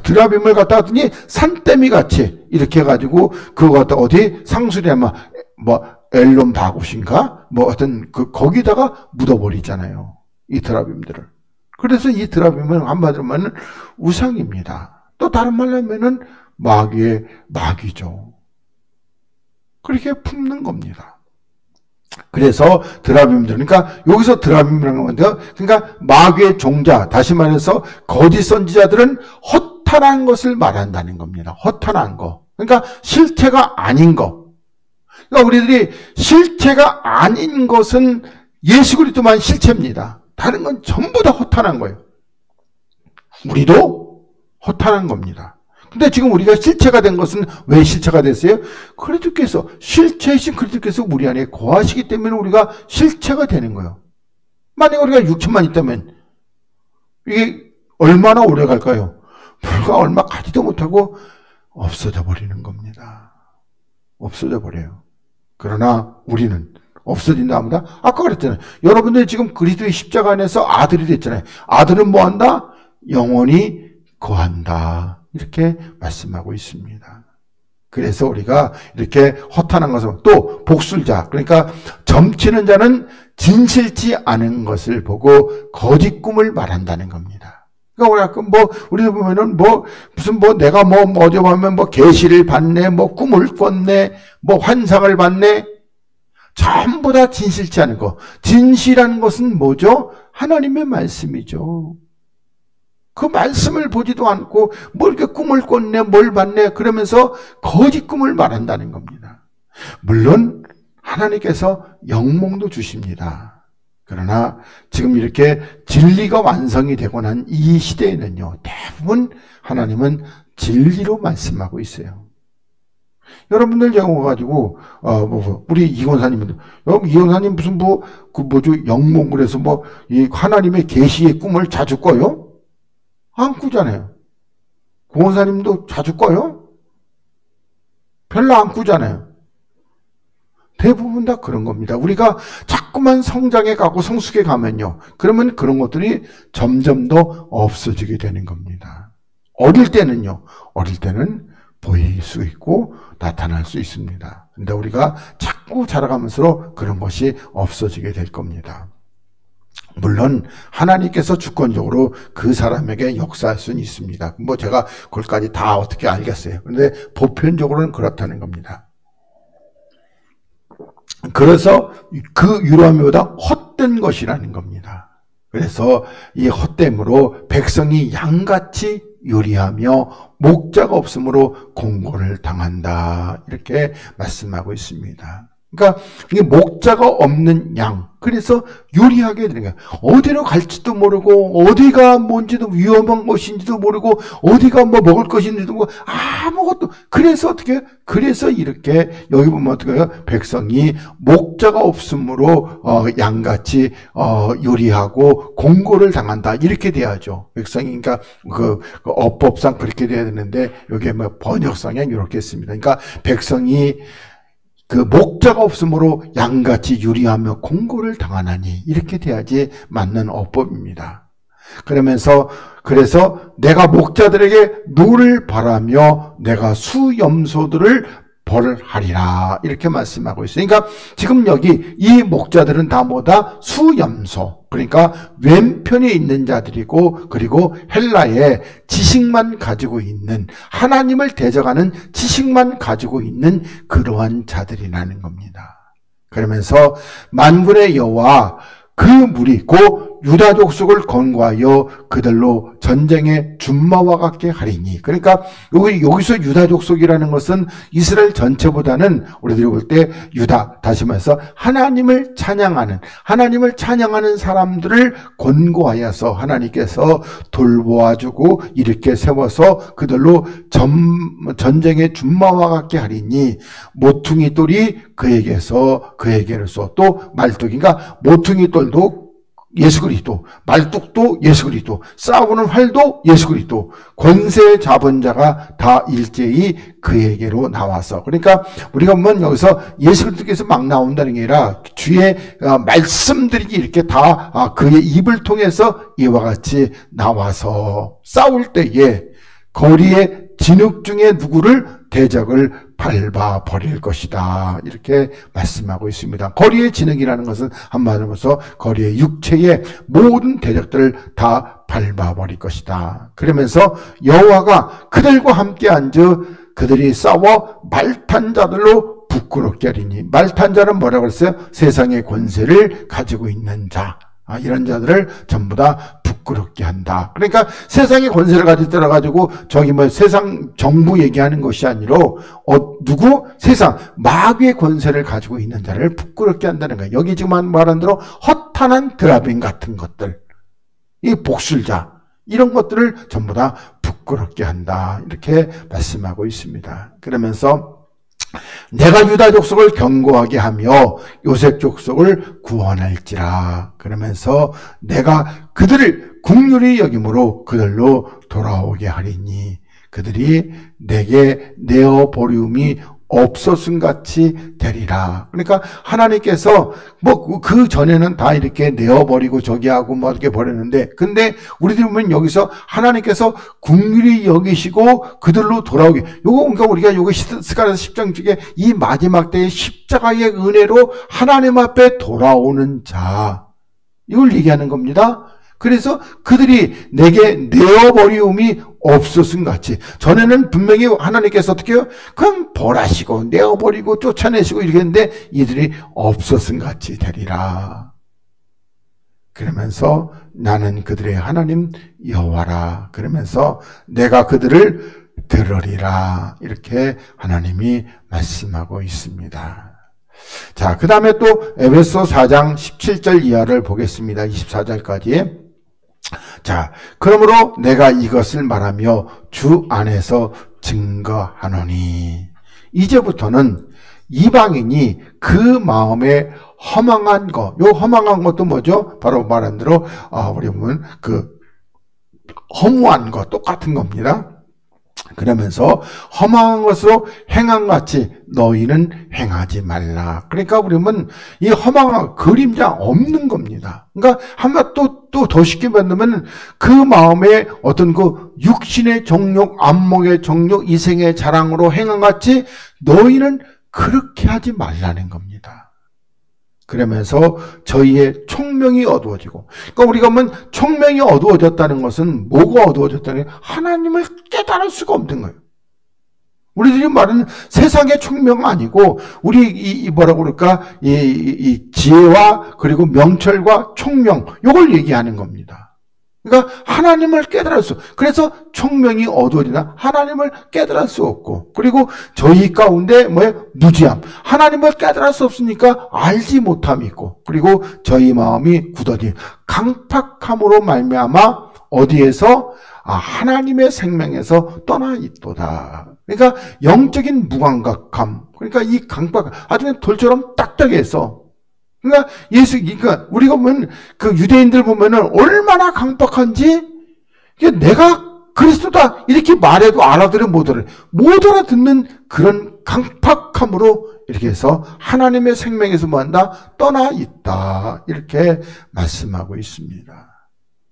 드라빔을 갖다 놨더니 산더미 같이 이렇게 해가지고 그거 갖다 어디 상수리아마 엘론 바굿인가? 거기다가 묻어버리잖아요. 이 드라빔들을. 그래서 이 드라빔은 한마디로 하면 우상입니다. 또 다른 말로 하면은 마귀죠. 그렇게 품는 겁니다. 그래서 드라빔들, 그러니까 여기서 드라빔이라는 건데요. 그러니까 마귀의 종자, 다시 말해서 거짓 선지자들은 허탄한 것을 말한다는 겁니다. 허탄한 거. 그러니까 실체가 아닌 거. 그러니까 우리들이 실체가 아닌 것은 예수 그리스도만 실체입니다. 다른 건 전부 다 허탄한 거예요. 우리도 허탄한 겁니다. 근데 지금 우리가 실체가 된 것은 왜 실체가 됐어요? 그리스도께서, 실체이신 그리스도께서 우리 안에 거하시기 때문에 우리가 실체가 되는 거예요. 만약 우리가 6천만 있다면 이게 얼마나 오래 갈까요? 불과 얼마 가지도 못하고 없어져 버리는 겁니다. 없어져 버려요. 그러나 우리는 없어진다 합니다. 아까 그랬잖아요. 여러분들이 지금 그리스도의 십자가 안에서 아들이 됐잖아요. 아들은 뭐 한다? 영원히 거한다. 이렇게 말씀하고 있습니다. 그래서 우리가 이렇게 허탄한 것을, 또 복술자, 그러니까 점치는 자는 진실치 않은 것을 보고 거짓 꿈을 말한다는 겁니다. 그러니까 우리도 보면은 내가 어디 보면 계시를 받네, 꿈을 꿨네, 환상을 받네, 전부 다 진실치 않은 거. 진실한 것은 뭐죠? 하나님의 말씀이죠. 그 말씀을 보지도 않고 이렇게 꿈을 꿨네, 뭘 봤네 그러면서 거짓 꿈을 말한다는 겁니다. 물론 하나님께서 영몽도 주십니다. 그러나 지금 이렇게 진리가 완성이 되고 난 이 시대에는요, 대부분 하나님은 진리로 말씀하고 있어요. 여러분들 영어 가지고 우리 이권사님들, 여러분 이권사님 무슨 영몽 그래서 이 하나님의 계시의 꿈을 자주 꿔요? 안 꾸잖아요. 고원사님도 자주 꿔요? 별로 안 꾸잖아요. 대부분 다 그런 겁니다. 우리가 자꾸만 성장해 가고 성숙해 가면요, 그러면 그런 것들이 점점 더 없어지게 되는 겁니다. 어릴 때는 보일 수 있고 나타날 수 있습니다. 근데 우리가 자꾸 자라가면서 그런 것이 없어지게 될 겁니다. 물론 하나님께서 주권적으로 그 사람에게 역사할 수는 있습니다. 제가 그걸까지 다 어떻게 알겠어요. 그런데 보편적으로는 그렇다는 겁니다. 그래서 그 유람이보다 헛된 것이라는 겁니다. 그래서 이 헛됨으로 백성이 양같이 요리하며 목자가 없으므로 공고를 당한다, 이렇게 말씀하고 있습니다. 그러니까 이게 목자가 없는 양, 그래서 요리하게 되는 거예요. 어디로 갈지도 모르고, 어디가 뭔지도, 위험한 것인지도 모르고, 어디가 먹을 것인지도 모르고, 아무것도. 그래서 어떻게 해요? 그래서 이렇게 여기 보면 어떻게 해요? 백성이 목자가 없으므로 양같이 요리하고 공고를 당한다, 이렇게 돼야죠. 백성이, 그러니까 그 어법상 그렇게 돼야 되는데 여기에 번역상에 이렇게 했습니다. 그러니까 백성이 그 목자가 없으므로 양같이 유리하며 공고를 당하나니, 이렇게 돼야지 맞는 어법입니다. 그래서 내가 목자들에게 누를 바라며 내가 수염소들을 벌하리라, 이렇게 말씀하고 있어요. 그러니까 지금 여기 이 목자들은 다 뭐다? 수염소, 그러니까 왼편에 있는 자들이고, 그리고 헬라의 지식만 가지고 있는, 하나님을 대적하는 지식만 가지고 있는 그러한 자들이라는 겁니다. 그러면서 만군의 여호와 그 무리 곧 유다 족속을 권고하여 그들로 전쟁의 준마와 같게 하리니. 그러니까 여기서 유다 족속이라는 것은 이스라엘 전체보다는 우리들이 볼 때 유다, 다시 말해서 하나님을 찬양하는 사람들을 권고하여서 하나님께서 돌보아주고 이렇게 세워서 그들로 전쟁의 준마와 같게 하리니, 모퉁이 돌이 그에게로서 또 말뚝, 그러니까 모퉁이 돌도 예수 그리스도, 말뚝도 예수 그리스도, 싸우는 활도 예수 그리스도, 권세 잡은 자가 다 일제히 그에게로 나와서. 그러니까 우리가 보면 여기서 예수 그리스도께서 막 나온다는 게 아니라 주의 말씀들이 이렇게 다 그의 입을 통해서 이와 같이 나와서 싸울 때에 거리의 진흙 중에 누구를 대적을 밟아 버릴 것이다, 이렇게 말씀하고 있습니다. 거리의 진흙이라는 것은 한마디로 해서 거리의 육체의 모든 대적들을 다 밟아 버릴 것이다. 그러면서 여호와가 그들과 함께 앉아 그들이 싸워 말탄 자들로 부끄럽게 하리니. 말탄 자는 뭐라고 했어요? 세상의 권세를 가지고 있는 자, 이런 자들을 전부 다 부끄럽게 한다. 그러니까 세상의 권세를 가지고 가지고 세상 정부 얘기하는 것이 아니라 누구? 세상 마귀의 권세를 가지고 있는 자를 부끄럽게 한다는 거예요. 여기 지금 말한 대로 허탄한 드라빈 같은 것들, 이 복술자, 이런 것들을 전부 다 부끄럽게 한다, 이렇게 말씀하고 있습니다. 그러면서 내가 유다 족속을 견고하게 하며 요셉 족속을 구원할지라. 그러면서 내가 그들을 긍휼히 여김으로 그들로 돌아오게 하리니 그들이 내게 내어 버리움이 없었음 같이 되리라. 그러니까 하나님께서 그 전에는 다 이렇게 내어버리고 저기 하고 이렇게 버렸는데, 근데 우리들 보면 여기서 하나님께서 긍휼히 여기시고 그들로 돌아오게. 그러니까 우리가 스가랴서 10장 중에 이 마지막 때의 십자가의 은혜로 하나님 앞에 돌아오는 자, 이걸 얘기하는 겁니다. 그래서 그들이 내게 내어버리움이 없었음 같이. 전에는 분명히 하나님께서 어떻게 해요? 그냥 벌하시고 내어버리고 쫓아내시고 이렇게 했는데 이들이 없었음 같이 되리라. 그러면서 나는 그들의 하나님 여호와라. 그러면서 내가 그들을 들으리라. 이렇게 하나님이 말씀하고 있습니다. 자, 그 다음에 또 에베소 4장 17절 이하를 보겠습니다. 24절까지. 자, 그러므로 내가 이것을 말하며 주 안에서 증거하노니. 이제부터는 이방인이 그 마음에 허망한 것, 요 허망한 것도 뭐죠? 바로 말한 대로 우리 보면 그 허무한 것 똑같은 겁니다. 그러면서 험한 것으로 행함같이 너희는 행하지 말라. 그러니까 우리는 이 험한 그림자 없는 겁니다. 그러니까 한번 또 더 쉽게 만들면 그 마음에 어떤 그 육신의 정욕, 안목의 정욕, 이생의 자랑으로 행함같이 너희는 그렇게 하지 말라는 겁니다. 그러면서 저희의 총명이 어두워지고, 그러니까 우리가 보면 총명이 어두워졌다는 것은 뭐가 어두워졌다는 거예요? 하나님을 깨달을 수가 없는 거예요. 우리들이 말하는 세상의 총명 아니고 우리 뭐라고 그럴까 이 지혜와 그리고 명철과 총명 이걸 얘기하는 겁니다. 그러니까 하나님을 깨달을 수, 그래서 총명이 어두워지나 하나님을 깨달을 수 없고, 그리고 저희 가운데 무지함, 하나님을 깨달을 수 없으니까 알지 못함이 있고, 그리고 저희 마음이 굳어진 강팍함으로 말미암아 어디에서 하나님의 생명에서 떠나 있도다. 그러니까 영적인 무감각함, 그러니까 이 강팍, 아주 돌처럼 딱딱해서. 그러니까 그러니까 우리가 보면 그 유대인들 보면은 얼마나 강팍한지, 내가 그리스도다 이렇게 말해도 알아들어 못 알아듣는 그런 강팍함으로 이렇게 해서 하나님의 생명에서 뭐한다? 떠나 있다. 이렇게 말씀하고 있습니다.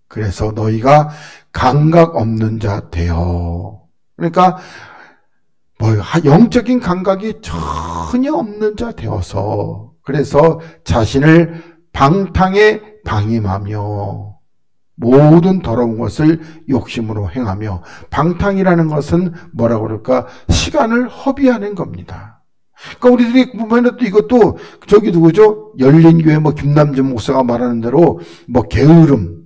그래서 너희가 감각 없는 자 되어. 그러니까 영적인 감각이 전혀 없는 자 되어서, 그래서 자신을 방탕에 방임하며 모든 더러운 것을 욕심으로 행하며, 방탕이라는 것은 뭐라고 그럴까? 시간을 허비하는 겁니다. 그러니까 우리들이 보면 또 이것도 저기 누구죠? 열린교회 김남준 목사가 말하는 대로 게으름,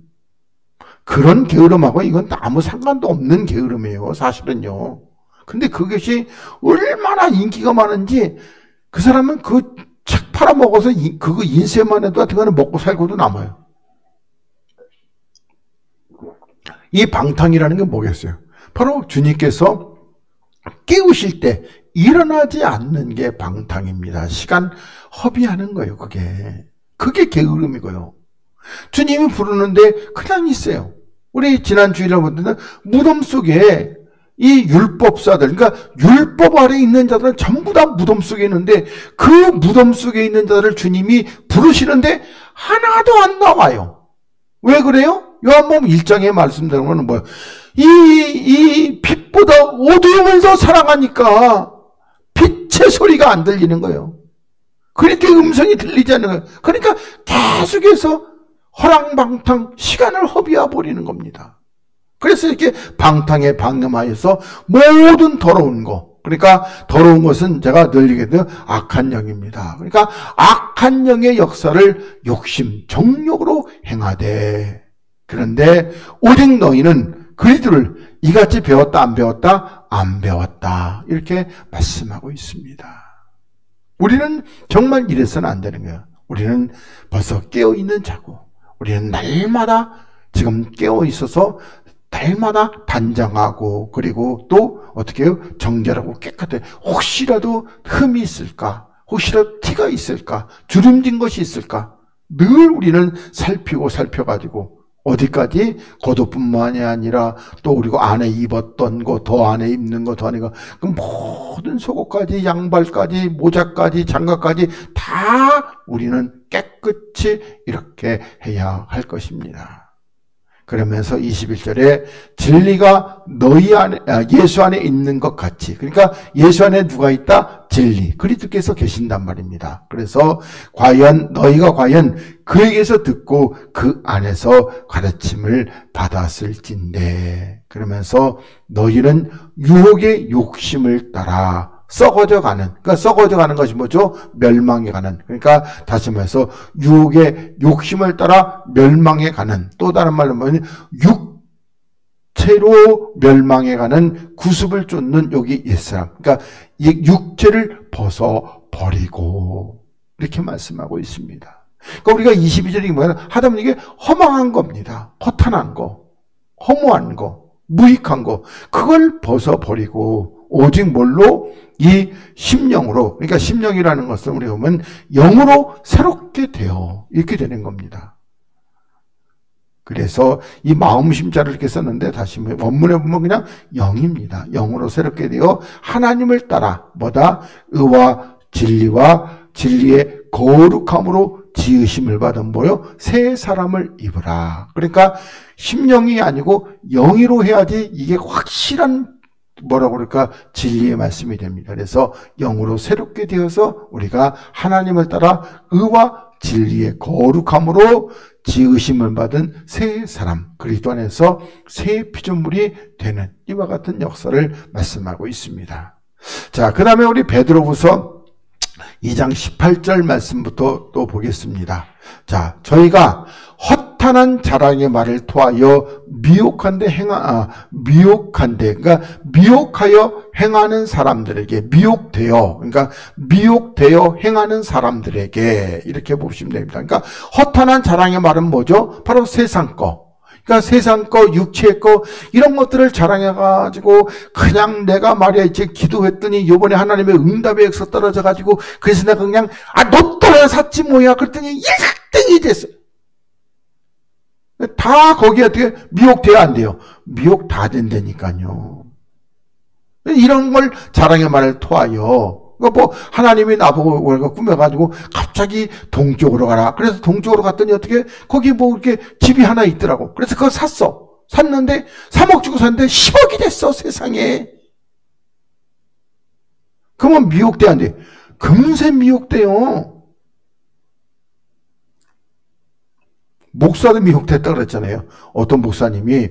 그런 게으름하고 이건 아무 상관도 없는 게으름이에요, 사실은요. 근데 그것이 얼마나 인기가 많은지, 그 사람은 그 책 팔아먹어서 그거 인쇄만 해도 그거는 먹고 살고도 남아요. 이 방탕이라는 게 뭐겠어요? 바로 주님께서 깨우실 때 일어나지 않는 게 방탕입니다. 시간 허비하는 거예요, 그게 게으름이고요. 주님이 부르는데 그냥 있어요. 우리 지난 주일에 볼 때는 무덤 속에 이 율법사들, 그러니까 율법 아래 있는 자들은 전부 다 무덤 속에 있는데, 그 무덤 속에 있는 자들을 주님이 부르시는데 하나도 안 나와요. 왜 그래요? 요한복음 1장에 말씀드리면 이 빛보다 어두우면서 사랑하니까 빛의 소리가 안 들리는 거예요. 그러니까 음성이 들리지 않는 거예요. 그러니까 계속해서 허랑방탕 시간을 허비해 버리는 겁니다. 그래서 이렇게 방탕에 방임하여서 모든 더러운 거, 그러니까 더러운 것은 제가 늘 얘기해도 악한 영입니다. 그러니까 악한 영의 역사를 욕심, 정욕으로 행하되, 그런데 오직 너희는 그리스도를 이같이 배웠다 안 배웠다? 안 배웠다. 이렇게 말씀하고 있습니다. 우리는 정말 이래서는 안 되는 거예요. 우리는 벌써 깨어있는 자고, 우리는 날마다 지금 깨어있어서 날마다 단장하고, 그리고 또 어떻게 해요? 정결하고 깨끗해. 혹시라도 흠이 있을까? 혹시라도 티가 있을까? 주름진 것이 있을까? 늘 우리는 살펴가지고, 어디까지? 겉옷뿐만이 아니라 또 그리고 안에 입었던 거, 더 안에 입는 거, 더 안에 거, 그 모든 속옷까지, 양발까지, 모자까지, 장갑까지 다 우리는 깨끗이 이렇게 해야 할 것입니다. 그러면서 21절에 진리가 너희 안에, 예수 안에 있는 것 같이, 그러니까 예수 안에 누가 있다? 진리, 그리스도께서 계신단 말입니다. 그래서 너희가 과연 그에게서 듣고 그 안에서 가르침을 받았을진데, 그러면서 너희는 유혹의 욕심을 따라 썩어져 가는, 그러니까 썩어져 가는 것이 뭐죠? 멸망해 가는. 그러니까 다시 말해서 유혹의 욕심을 따라 멸망해 가는, 또 다른 말로 뭐냐면 육체로 멸망해가는 구습을 쫓는 여기 옛사람. 그러니까 이 육체를 벗어버리고 이렇게 말씀하고 있습니다. 그러니까 우리가 22절이 뭐냐? 하다보니 이게 허망한 겁니다. 허탄한 거, 허무한 거, 무익한 거, 그걸 벗어버리고 오직 뭘로? 이 심령으로. 그러니까 심령이라는 것은 우리가 보면 영으로 새롭게 되어 이렇게 되는 겁니다. 그래서 이 마음심자를 이렇게 썼는데 다시 원문에 보면 그냥 영입니다. 영으로 새롭게 되어 하나님을 따라 뭐다? 의와 진리의 거룩함으로 지으심을 받은 뭐요? 새 사람을 입으라. 그러니까 심령이 아니고 영이로 해야지 이게 확실한 뭐라고 그럴까? 진리의 말씀이 됩니다. 그래서 영으로 새롭게 되어서 우리가 하나님을 따라 의와 진리의 거룩함으로 지으심을 받은 새 사람, 그리스도 안에서 새 피조물이 되는 이와 같은 역사를 말씀하고 있습니다. 자, 그 다음에 우리 베드로후서 2장 18절 말씀부터 또 보겠습니다. 자, 저희가 허탄한 자랑의 말을 토하여 그러니까 미혹하여 행하는 사람들에게, 그러니까 미혹되어 행하는 사람들에게 이렇게 보시면 됩니다. 그러니까 허탄한 자랑의 말은 뭐죠? 바로 세상 거. 그러니까 세상 거, 육체의 거, 이런 것들을 자랑해가지고, 그냥 내가 말이야, 이제 기도했더니, 요번에 하나님의 응답의 역사 떨어져가지고, 그래서 내가 그냥, 너 떨어 샀지 뭐야. 그랬더니 1등이 됐어요. 다 거기에 어떻게 미혹돼야 안 돼요. 미혹 다 된다니까요. 이런 걸 자랑의 말을 토하여, 그러니까 하나님이 나보고 우리가 꾸며가지고 갑자기 동쪽으로 가라. 그래서 동쪽으로 갔더니 어떻게 거기 이렇게 집이 하나 있더라고. 그래서 그걸 샀는데 3억 주고 샀는데 10억이 됐어, 세상에. 그러면 미혹돼 안 돼. 금세 미혹돼요. 목사도 미혹됐다 그랬잖아요. 어떤 목사님이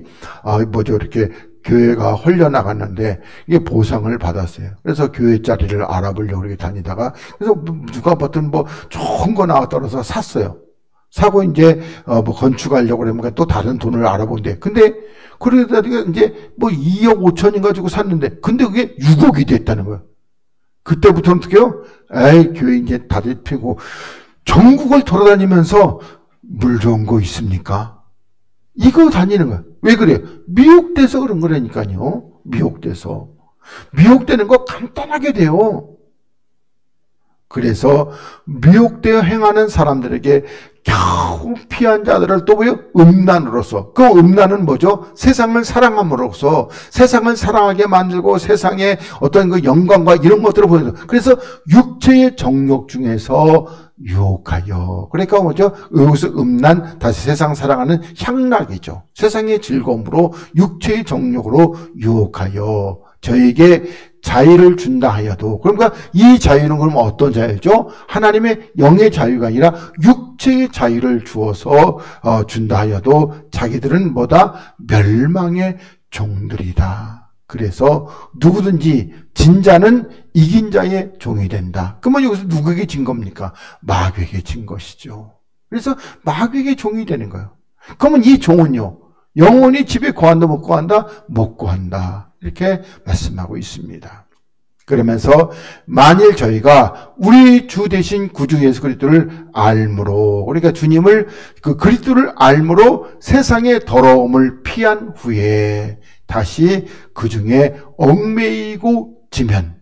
이렇게 교회가 헐려나갔는데 이게 보상을 받았어요. 그래서 교회 자리를 알아보려고 이렇게 다니다가 그래서 누가 봤더니 좋은 거 나왔다 그래서 샀어요. 사고 이제 건축하려고 그러면 또 다른 돈을 알아본대. 근데 그러다 이제 2억 5천인 가지고 샀는데 근데 그게 6억이 됐다는 거예요. 그때부터는 어떻게요? 교회 이제 다리 피고 전국을 돌아다니면서 물 좋은 거 있습니까? 이거 다니는 거야. 왜 그래요? 미혹돼서 그런 거라니까요. 미혹되는 거 간단하게 돼요. 그래서 미혹되어 행하는 사람들에게 겨우 피한 자들을 또 음란으로서, 그 음란은 뭐죠? 세상을 사랑함으로써 세상을 사랑하게 만들고 세상의 어떤 그 영광과 이런 것들을 보여줘. 그래서 육체의 정욕 중에서 유혹하여. 그러니까 뭐죠? 여기서 음란, 다시 세상 사랑하는 향락이죠. 세상의 즐거움으로 육체의 정욕으로 유혹하여 저에게 자유를 준다 하여도. 그러니까 이 자유는 그럼 어떤 자유죠? 하나님의 영의 자유가 아니라 육체의 자유를 주어서 준다 하여도 자기들은 멸망의 종들이다. 그래서 누구든지 진자는 이긴 자의 종이 된다. 그러면 여기서 누구에게 진 겁니까? 마귀에게 진 것이죠. 그래서 마귀에게 종이 되는 거예요. 그러면 이 종은요, 영원히 집에 거한다, 못 거한다? 못 거한다. 이렇게 말씀하고 있습니다. 그러면서 만일 저희가 우리 주 대신 구주 예수 그리스도를 알므로, 그러니까 주님을 그리스도를 알므로 세상의 더러움을 피한 후에 다시 그 중에 얽매이고 지면,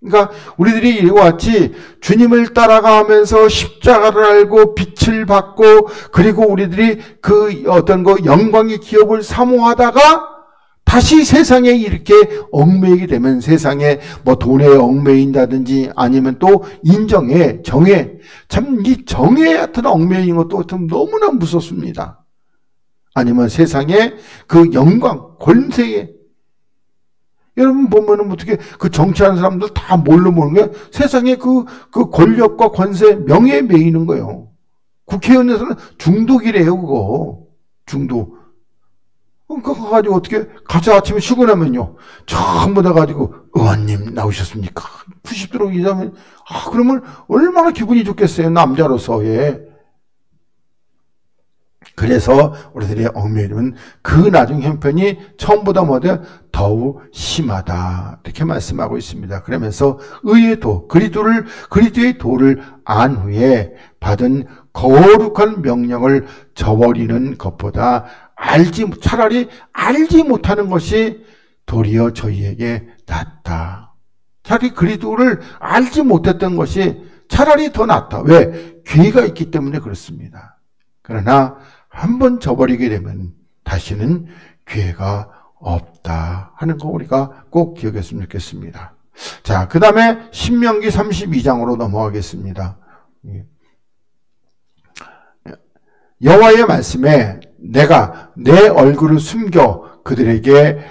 그러니까 우리들이 이와 같이 주님을 따라가면서 십자가를 알고 빛을 받고 그리고 우리들이 그 어떤 영광의 기업을 사모하다가 다시 세상에 이렇게 얽매이게 되면 세상에 돈에 얽매인다든지 아니면 또 인정에, 정에, 참 이 정에 하여튼 얽매인 것도 하여튼 너무나 무섭습니다. 아니면 세상에 그 영광, 권세에, 여러분 보면은 어떻게 그 정치하는 사람들 다 뭘로 모는 거야? 세상에 그 권력과 권세, 명예에 매이는 거예요. 국회의원에서는 중독이래요, 그거. 중독. 그거 가지고 어떻게, 가서 아침에 출근하면요, 전부 다 가지고, 의원님 나오셨습니까? 90도로 이사면, 그러면 얼마나 기분이 좋겠어요, 남자로서, 예. 그래서 우리들의 얽매임은 그 나중 형편이 처음보다 뭐든 더욱 심하다 이렇게 말씀하고 있습니다. 그러면서 의의 도, 그리스도의 도를 안 후에 받은 거룩한 명령을 저버리는 것보다 차라리 알지 못하는 것이 도리어 저희에게 낫다. 차라리 그리스도를 알지 못했던 것이 차라리 더 낫다. 왜? 죄가 있기 때문에 그렇습니다. 그러나 한번 저버리게 되면 다시는 기회가 없다 하는 거 우리가 꼭 기억했으면 좋겠습니다. 자, 그 다음에 신명기 32장으로 넘어가겠습니다. 여호와의 말씀에 내가 내 얼굴을 숨겨 그들에게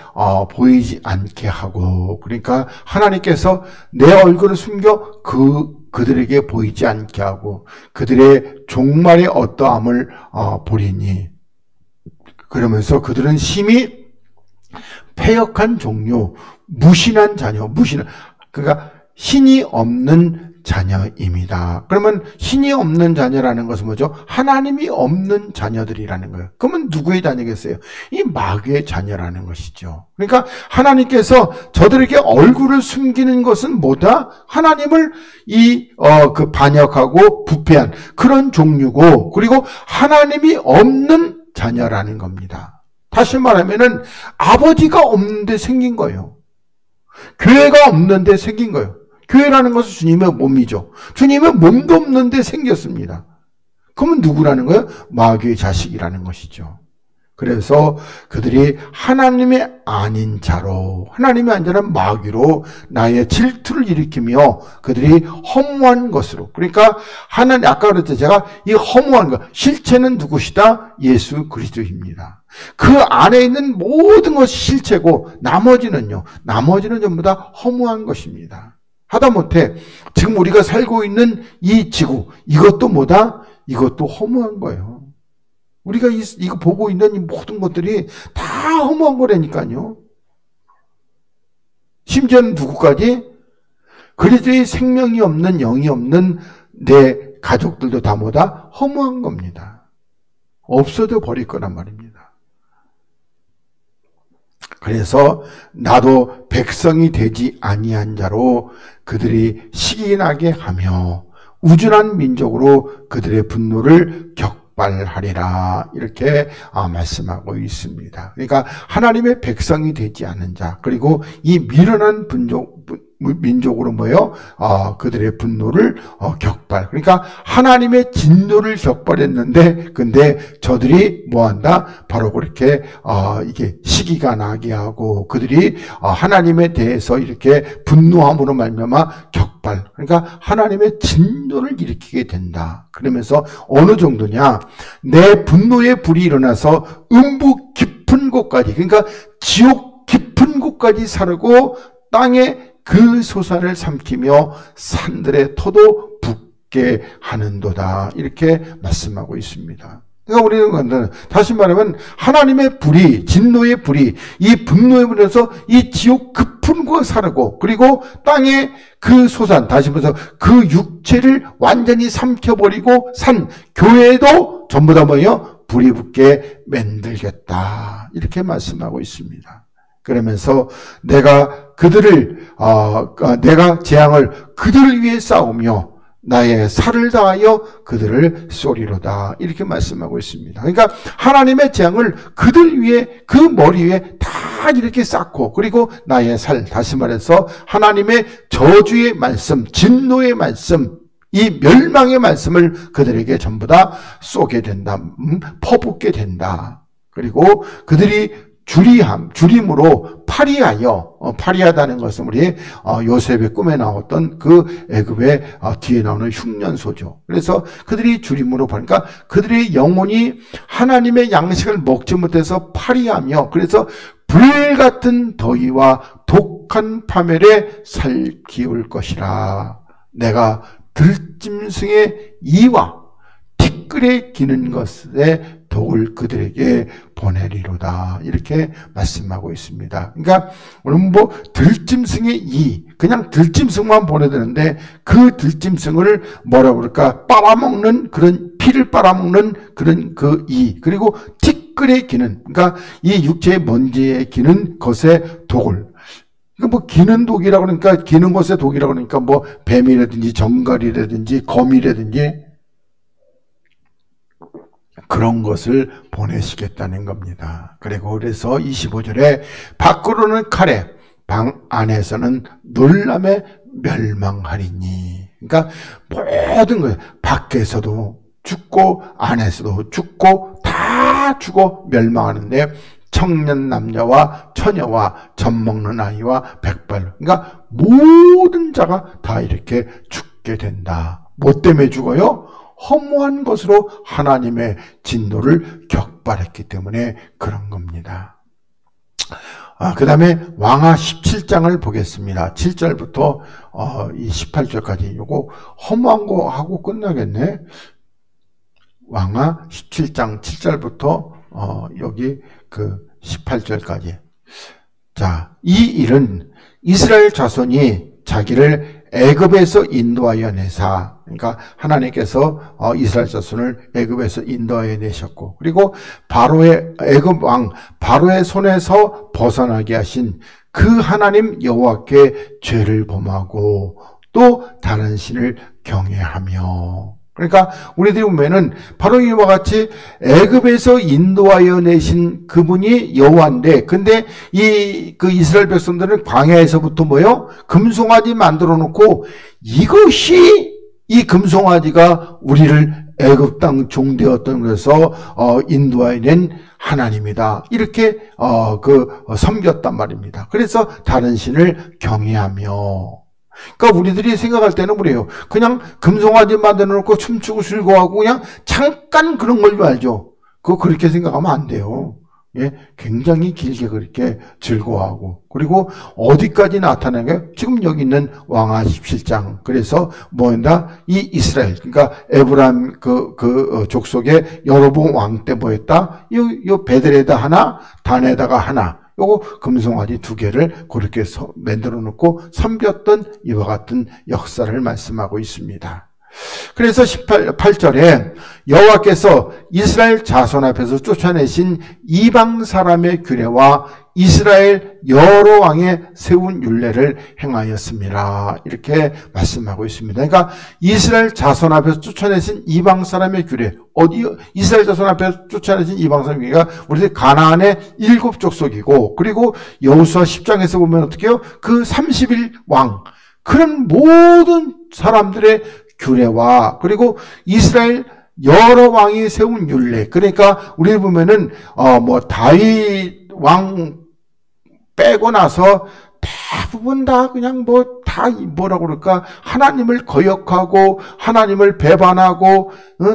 보이지 않게 하고, 그러니까 하나님께서 내 얼굴을 숨겨 그들에게 보이지 않게 하고 그들의 종말의 어떠함을 보리니, 그러면서 그들은 심히 패역한 종류, 무신한 자녀, 그러니까 신이 없는 자녀입니다. 그러면 신이 없는 자녀라는 것은 뭐죠? 하나님이 없는 자녀들이라는 거예요. 그러면 누구의 자녀겠어요? 이 마귀의 자녀라는 것이죠. 그러니까 하나님께서 저들에게 얼굴을 숨기는 것은 뭐다? 하나님을 반역하고 부패한 그런 종류고, 그리고 하나님이 없는 자녀라는 겁니다. 다시 말하면은 아버지가 없는데 생긴 거예요. 교회가 없는데 생긴 거예요. 교회라는 것은 주님의 몸이죠. 주님의 몸도 없는데 생겼습니다. 그러면 누구라는 거예요? 마귀의 자식이라는 것이죠. 그래서 그들이 하나님의 아닌 자로, 하나님의 아닌 자는 마귀로 나의 질투를 일으키며 그들이 허무한 것으로, 그러니까 하나님, 아까 그랬죠. 제가 이 허무한 것, 실체는 누구시다? 예수 그리스도입니다. 그 안에 있는 모든 것이 실체고 나머지는 전부 다 허무한 것입니다. 하다못해 지금 우리가 살고 있는 이 지구, 이것도 뭐다? 이것도 허무한 거예요. 우리가 이거 보고 있는 이 모든 것들이 다 허무한 거라니까요. 심지어는 누구까지? 그리스도의 생명이 없는, 영이 없는 내 가족들도 다 뭐다? 허무한 겁니다. 없어져 버릴 거란 말입니다. 그래서 나도 백성이 되지 아니한 자로 그들이 시기 나게 하며 우준한 민족으로 그들의 분노를 격발하리라, 이렇게 말씀하고 있습니다. 그러니까 하나님의 백성이 되지 않은 자, 그리고 이 미련한 민족으로 그들의 분노를 격발. 그러니까 하나님의 진노를 격발했는데, 근데 저들이 뭐한다? 바로 그렇게 이게 시기가 나게 하고 그들이 하나님에 대해서 이렇게 분노함으로 말미암아 격발. 그러니까 하나님의 진노를 일으키게 된다. 그러면서 어느 정도냐? 내 분노의 불이 일어나서 음부 깊은 곳까지, 그러니까 지옥 깊은 곳까지 사르고 땅에 그 소산을 삼키며 산들의 터도 붓게 하는도다, 이렇게 말씀하고 있습니다. 그러니까 우리는 다시 말하면 하나님의 불이, 진노의 불이, 이 분노의 불에서 이 지옥 깊은 곳에 사르고, 그리고 땅의 그 소산, 다시 말해서 그 육체를 완전히 삼켜버리고 교회도 전부 다 불이 붙게 만들겠다, 이렇게 말씀하고 있습니다. 그러면서 내가 재앙을 그들을 위해 싸우며 나의 살을 다하여 그들을 쏘리로다, 이렇게 말씀하고 있습니다. 그러니까 하나님의 재앙을 그들 위에, 그 머리 위에 다 이렇게 쌓고, 그리고 나의 살, 다시 말해서 하나님의 저주의 말씀, 진노의 말씀, 이 멸망의 말씀을 그들에게 전부 다 쏘게 된다, 퍼붓게 된다. 그리고 그들이 주림으로 파리하다는 것은 우리 요셉의 꿈에 나왔던 그 애굽의 뒤에 나오는 흉년소죠. 그래서 그들이 주림으로 보니까 그들의 영혼이 하나님의 양식을 먹지 못해서 파리하며, 그래서 불같은 더위와 독한 파멸에 살기울 것이라. 내가 들짐승의 이와 티끌에 기는 것에 독을 그들에게 보내리로다. 이렇게 말씀하고 있습니다. 그러니까 오늘 뭐 들짐승의 이, 그냥 들짐승만 보내드는데 그 들짐승을 뭐라 그럴까? 빨아먹는 그런 피를 빨아먹는 그런 그 이, 그리고 티끌에 기는, 그러니까 이 육체의 먼지에 기는 것에 독을, 그러니까 뭐 기는 독이라고 그러니까 기는 것에 독이라고 그러니까 뭐 뱀이라든지 정갈이라든지 거미라든지 그런 것을 보내시겠다는 겁니다. 그리고 그래서 25절에 밖으로는 칼에 방 안에서는 놀람에 멸망하리니. 그러니까 모든 것, 밖에서도 죽고 안에서도 죽고 다 죽어 멸망하는데 청년 남자와 처녀와 젖먹는 아이와 백발, 그러니까 모든 자가 다 이렇게 죽게 된다. 뭐 때문에 죽어요? 허무한 것으로 하나님의 진노를 격발했기 때문에 그런 겁니다. 그 다음에 왕하 17장을 보겠습니다. 7절부터 이 18절까지 요거 허무한 거 하고 끝나겠네. 왕하 17장 7절부터 여기 그 18절까지. 자, 이 일은 이스라엘 자손이 자기를 애굽에서 인도하여 내사, 그러니까 하나님께서 이스라엘 자손을 애굽에서 인도하여 내셨고, 그리고 바로의 애굽 왕 바로의 손에서 벗어나게 하신 그 하나님 여호와께 죄를 범하고 또 다른 신을 경외하며. 그러니까 우리들이 보면은 바로 이와 같이 애굽에서 인도하여 내신 그분이 여호와인데, 근데 그 이스라엘 백성들은 광야에서부터 뭐요? 금송아지 만들어 놓고 이것이 이 금송아지가 우리를 애굽 땅 종되었던 것에서 인도하여 낸 하나님이다. 이렇게 섬겼단 말입니다. 그래서 다른 신을 경외하며. 그러니까 우리들이 생각할 때는 그래요. 그냥 금송아지 만들어 놓고 춤추고 즐거워하고 그냥 잠깐 그런 걸 알죠. 그거 그렇게 생각하면 안 돼요. 예, 굉장히 길게 그렇게 즐거워하고, 그리고 어디까지 나타나게? 지금 여기 있는 왕하 17장. 그래서 뭐였나? 이 이스라엘, 그러니까 에브라임 족속의 여로보암 왕 때 뭐였다? 요 베델에다 하나, 단에다가 하나. 요거 금송아지 2개를 그렇게 만들어 놓고 섬겼던 이와 같은 역사를 말씀하고 있습니다. 그래서 8절에 여호와께서 이스라엘 자손 앞에서 쫓아내신 이방 사람의 규례와 이스라엘 여러 왕의 세운 율례를 행하였습니다. 이렇게 말씀하고 있습니다. 그러니까 이스라엘 자손 앞에서 쫓아내신 이방 사람의 규례, 어디요? 이스라엘 자손 앞에서 쫓아내신 이방 사람의 규례가 우리 가나안의 7족속이고, 그리고 여호수아 10장에서 보면 어떻게 해요? 그 30일 왕, 그런 모든 사람들의 규례와, 그리고 이스라엘 여러 왕이 세운 율례, 그러니까 우리 보면은 다윗 왕 빼고 나서 대부분 다 그냥 뭐라고 그럴까, 하나님을 거역하고 하나님을 배반하고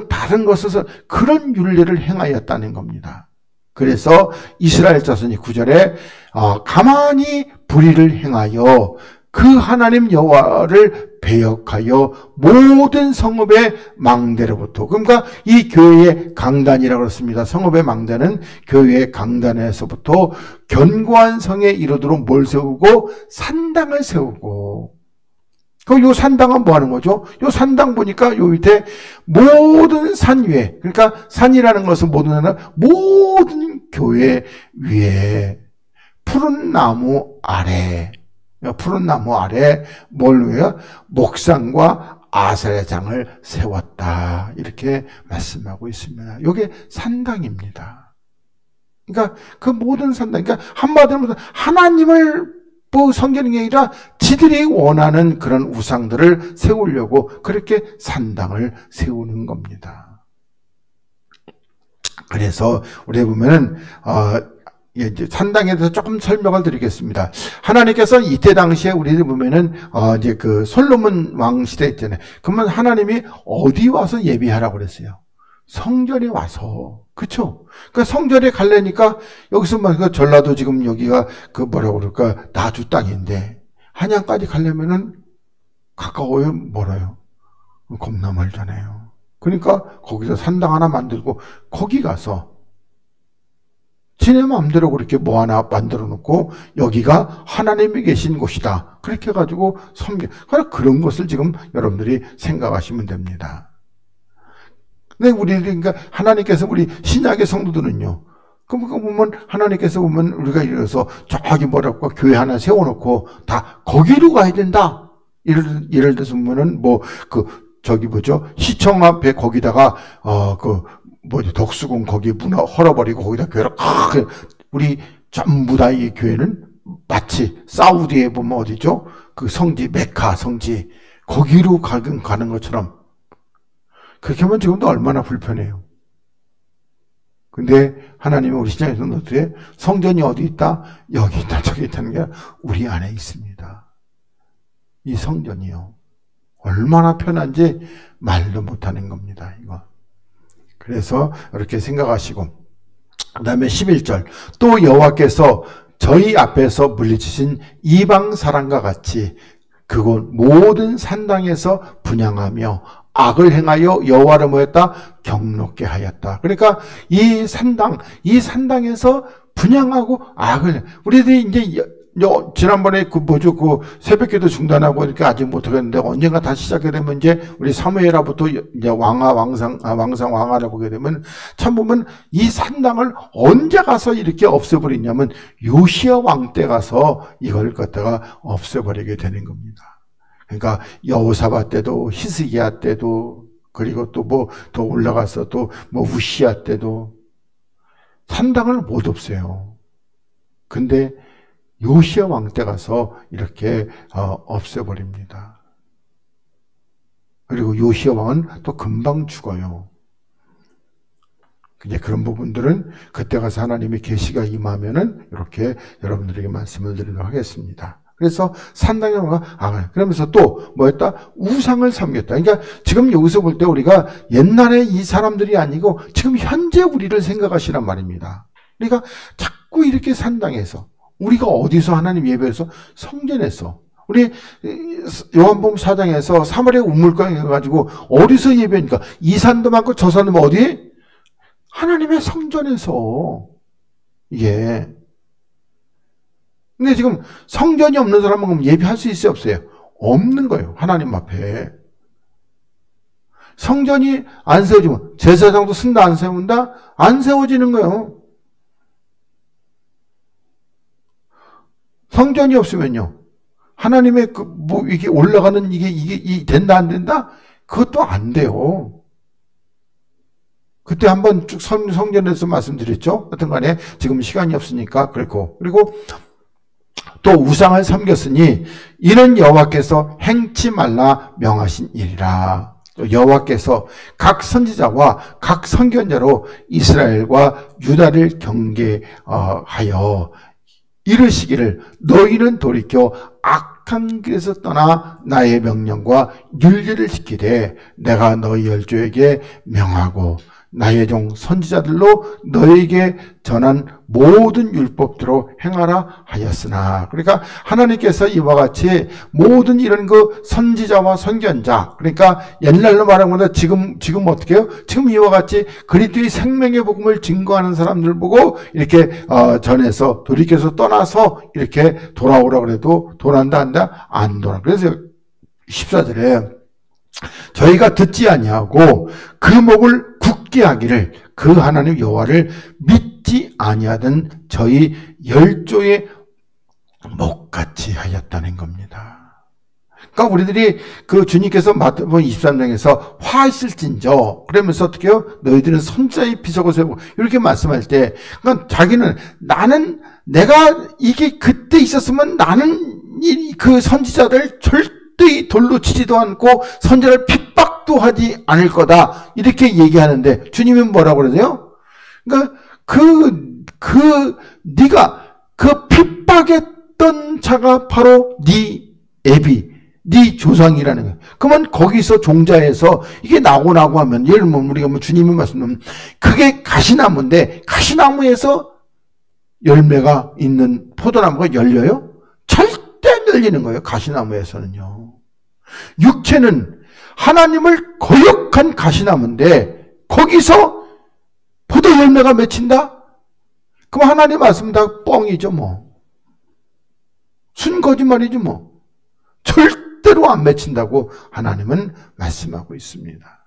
다른 것에서 그런 율례를 행하였다는 겁니다. 그래서 이스라엘 자손이 9절에 가만히 불의를 행하여 그 하나님 여호와를 배역하여 모든 성읍의 망대로부터, 그러니까 이 교회의 강단이라고 그랬습니다. 성읍의 망대는 교회의 강단에서부터 견고한 성에 이르도록 뭘 세우고? 산당을 세우고. 요 산당은 뭐 하는 거죠? 요 산당 보니까 요 밑에 모든 산 위에, 그러니까 산이라는 것은 모든 교회 위에 푸른 나무 아래, 뭘 위해요? 목상과 아사의 장을 세웠다. 이렇게 말씀하고 있습니다. 이게 산당입니다. 그러니까 그 모든 산당, 그러니까 한마디로 하나님을 섬기는 게 아니라 지들이 원하는 그런 우상들을 세우려고 그렇게 산당을 세우는 겁니다. 그래서 우리 보면은 이제 산당에 대해서 조금 설명을 드리겠습니다. 하나님께서 이때 당시에 우리들 보면은 이제 그 솔로몬 왕 시대 있잖아요. 그러면 하나님이 어디 와서 예배하라고 그랬어요? 성전에 와서. 그쵸? 그러니까 성전에 가려니까 여기서 막 전라도 지금 여기가 뭐라고 그럴까, 나주 땅인데 한양까지 가려면은 가까워요? 멀어요? 겁나 멀잖아요. 그러니까 거기서 산당 하나 만들고 거기 가서 지네 마음대로 그렇게 뭐 하나 만들어 놓고 여기가 하나님이 계신 곳이다. 그렇게 해가지고 그런 것을 지금 여러분들이 생각하시면 됩니다. 근데 그러니까 하나님께서 우리 신약의 성도들은요. 그럼 보면 하나님께서 보면 우리가 이래서 저기 뭐랄까 교회 하나 세워놓고 다 거기로 가야 된다. 예를 들어서 보면은 저기 뭐죠? 시청 앞에 거기다가 덕수궁 거기 문화 헐어버리고 거기다 교회를 우리 전부 다 이 교회는 마치 사우디에 보면 어디죠? 그 성지 메카 성지 거기로 가는 것처럼 그렇게 하면 지금도 얼마나 불편해요. 근데 하나님은 우리 신약의 성도들의 성전이 어디 있다? 여기 있다 저기 있다는 게 우리 안에 있습니다. 이 성전이요. 얼마나 편한지 말도 못하는 겁니다. 이거. 그래서 이렇게 생각하시고 그 다음에 11절 또 여호와께서 저희 앞에서 물리치신 이방 사람과 같이 그곳 모든 산당에서 분향하며 악을 행하여 여호와를 뭐했다? 경노케 하였다. 그러니까 이 산당에서 분향하고 악을 우리들이 이제 지난번에 그 새벽기도 중단하고 이렇게 아직 못하겠는데 언젠가 다시 시작하게 되면 이제 우리 사무엘하부터 이제 왕화를 보게 되면 참 보면 이 산당을 언제 가서 이렇게 없애버리냐면 요시야 왕 때 가서 이걸 갖다가 없애버리게 되는 겁니다. 그러니까 여호사밧 때도 히스기야 때도 그리고 또 더 올라가서 또 우시야 때도 산당을 못 없애요. 근데 요시야 왕 때 가서 이렇게 없애버립니다. 그리고 요시야 왕은 또 금방 죽어요. 이제 그런 부분들은 그때 가서 하나님의 계시가 임하면은 이렇게 여러분들에게 말씀을 드리도록 하겠습니다. 그래서 산당에 그러면서 또 뭐였다? 우상을 섬겼다. 그러니까 지금 여기서 볼 때 우리가 옛날에 이 사람들이 아니고 지금 현재 우리를 생각하시란 말입니다. 그러니까 자꾸 이렇게 산당에서 우리가 어디서 하나님 예배해서 성전에서 우리 요한복음 4장에서 사마리아 우물가에 가지고 어디서 예배니까 이 산도 많고 저 산도 어디? 하나님의 성전에서 이게 근데 지금 성전이 없는 사람은 그럼 예배할 수 있어요 없어요? 없는 거예요. 하나님 앞에 성전이 안 세워지면 제사장도 쓴다 안 세운다? 안 세워지는 거예요. 성전이 없으면요. 하나님의 이게 올라가는 이게 된다 안 된다? 그것도 안 돼요. 그때 한번 쭉 성전에서 말씀드렸죠. 하여튼 간에 지금 시간이 없으니까 그렇고. 그리고 또 우상을 섬겼으니 이는 여호와께서 행치 말라 명하신 일이라. 여호와께서 각 선지자와 각 선견자로 이스라엘과 유다를 경계하여 이르시기를 너희는 돌이켜 악한 길에서 떠나 나의 명령과 율례를 지키되 내가 너희 열조에게 명하고 나의 종 선지자들로 너에게 전한 모든 율법대로 행하라 하였으나 그러니까 하나님께서 이와 같이 모든 이런 그 선지자와 선견자 그러니까 옛날로 말하는 것보다 지금 어떻게 해요? 지금 이와 같이 그리스도의 생명의 복음을 증거하는 사람들 보고 이렇게 전해서 돌이켜서 떠나서 이렇게 돌아오라 그래도 돌아온다 한다 안 돌아. 그래서 14절에 저희가 듣지 아니하고 그 목을 굳게 하기를 그 하나님 여호와를 믿지 아니하던 저희 열조의 목같이 하였다는 겁니다. 그러니까 우리들이 그 주님께서 마태복음 23장에서 화하실진저 그러면서 어떻게 해요? 너희들은 선자의 비석을 세우고 이렇게 말씀할 때 그러니까 자기는 나는 내가 이게 그때 있었으면 나는 그 선지자들 절대 돌로 치지도 않고 선지자를 핍박도 하지 않을 거다 이렇게 얘기하는데 주님은 뭐라고 그러세요? 그러니까 네가 그 핍박했던 자가 바로 네 애비 네 조상이라는 거예요. 그러면 거기서 종자에서 이게 나고 하면 예를 들면 우리가 주님이 말씀하면 그게 가시나무인데 가시나무에서 열매가 있는 포도나무가 열려요? 절대 안 열리는 거예요. 가시나무에서는요. 육체는 하나님을 거역하는 수확한 가시나무인데 거기서 포도 열매가 맺힌다? 그럼 하나님 말씀 다 뻥이죠 뭐. 순 거짓말이죠 뭐. 절대로 안 맺힌다고 하나님은 말씀하고 있습니다.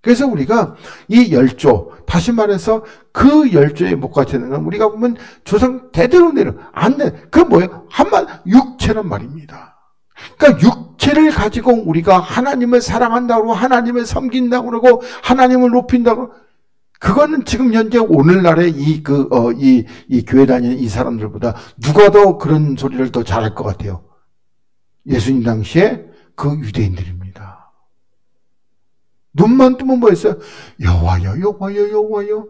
그래서 우리가 이 열조, 다시 말해서 그 열조에 목같이 되는 건 우리가 보면 조상 대대로 내려 안 돼. 그건 뭐예요? 한말 육체란 말입니다. 그러니까 육체를 가지고 우리가 하나님을 사랑한다고 하나님을 섬긴다고 그러고 하나님을 높인다고, 그거는 지금 현재 오늘날의 이 교회 다니는 이 사람들보다 누가 더 그런 소리를 더 잘할 것 같아요? 예수님 당시에 그 유대인들입니다. 눈만 뜨면 뭐였어요? 여호와여, 여호와여, 여호와여.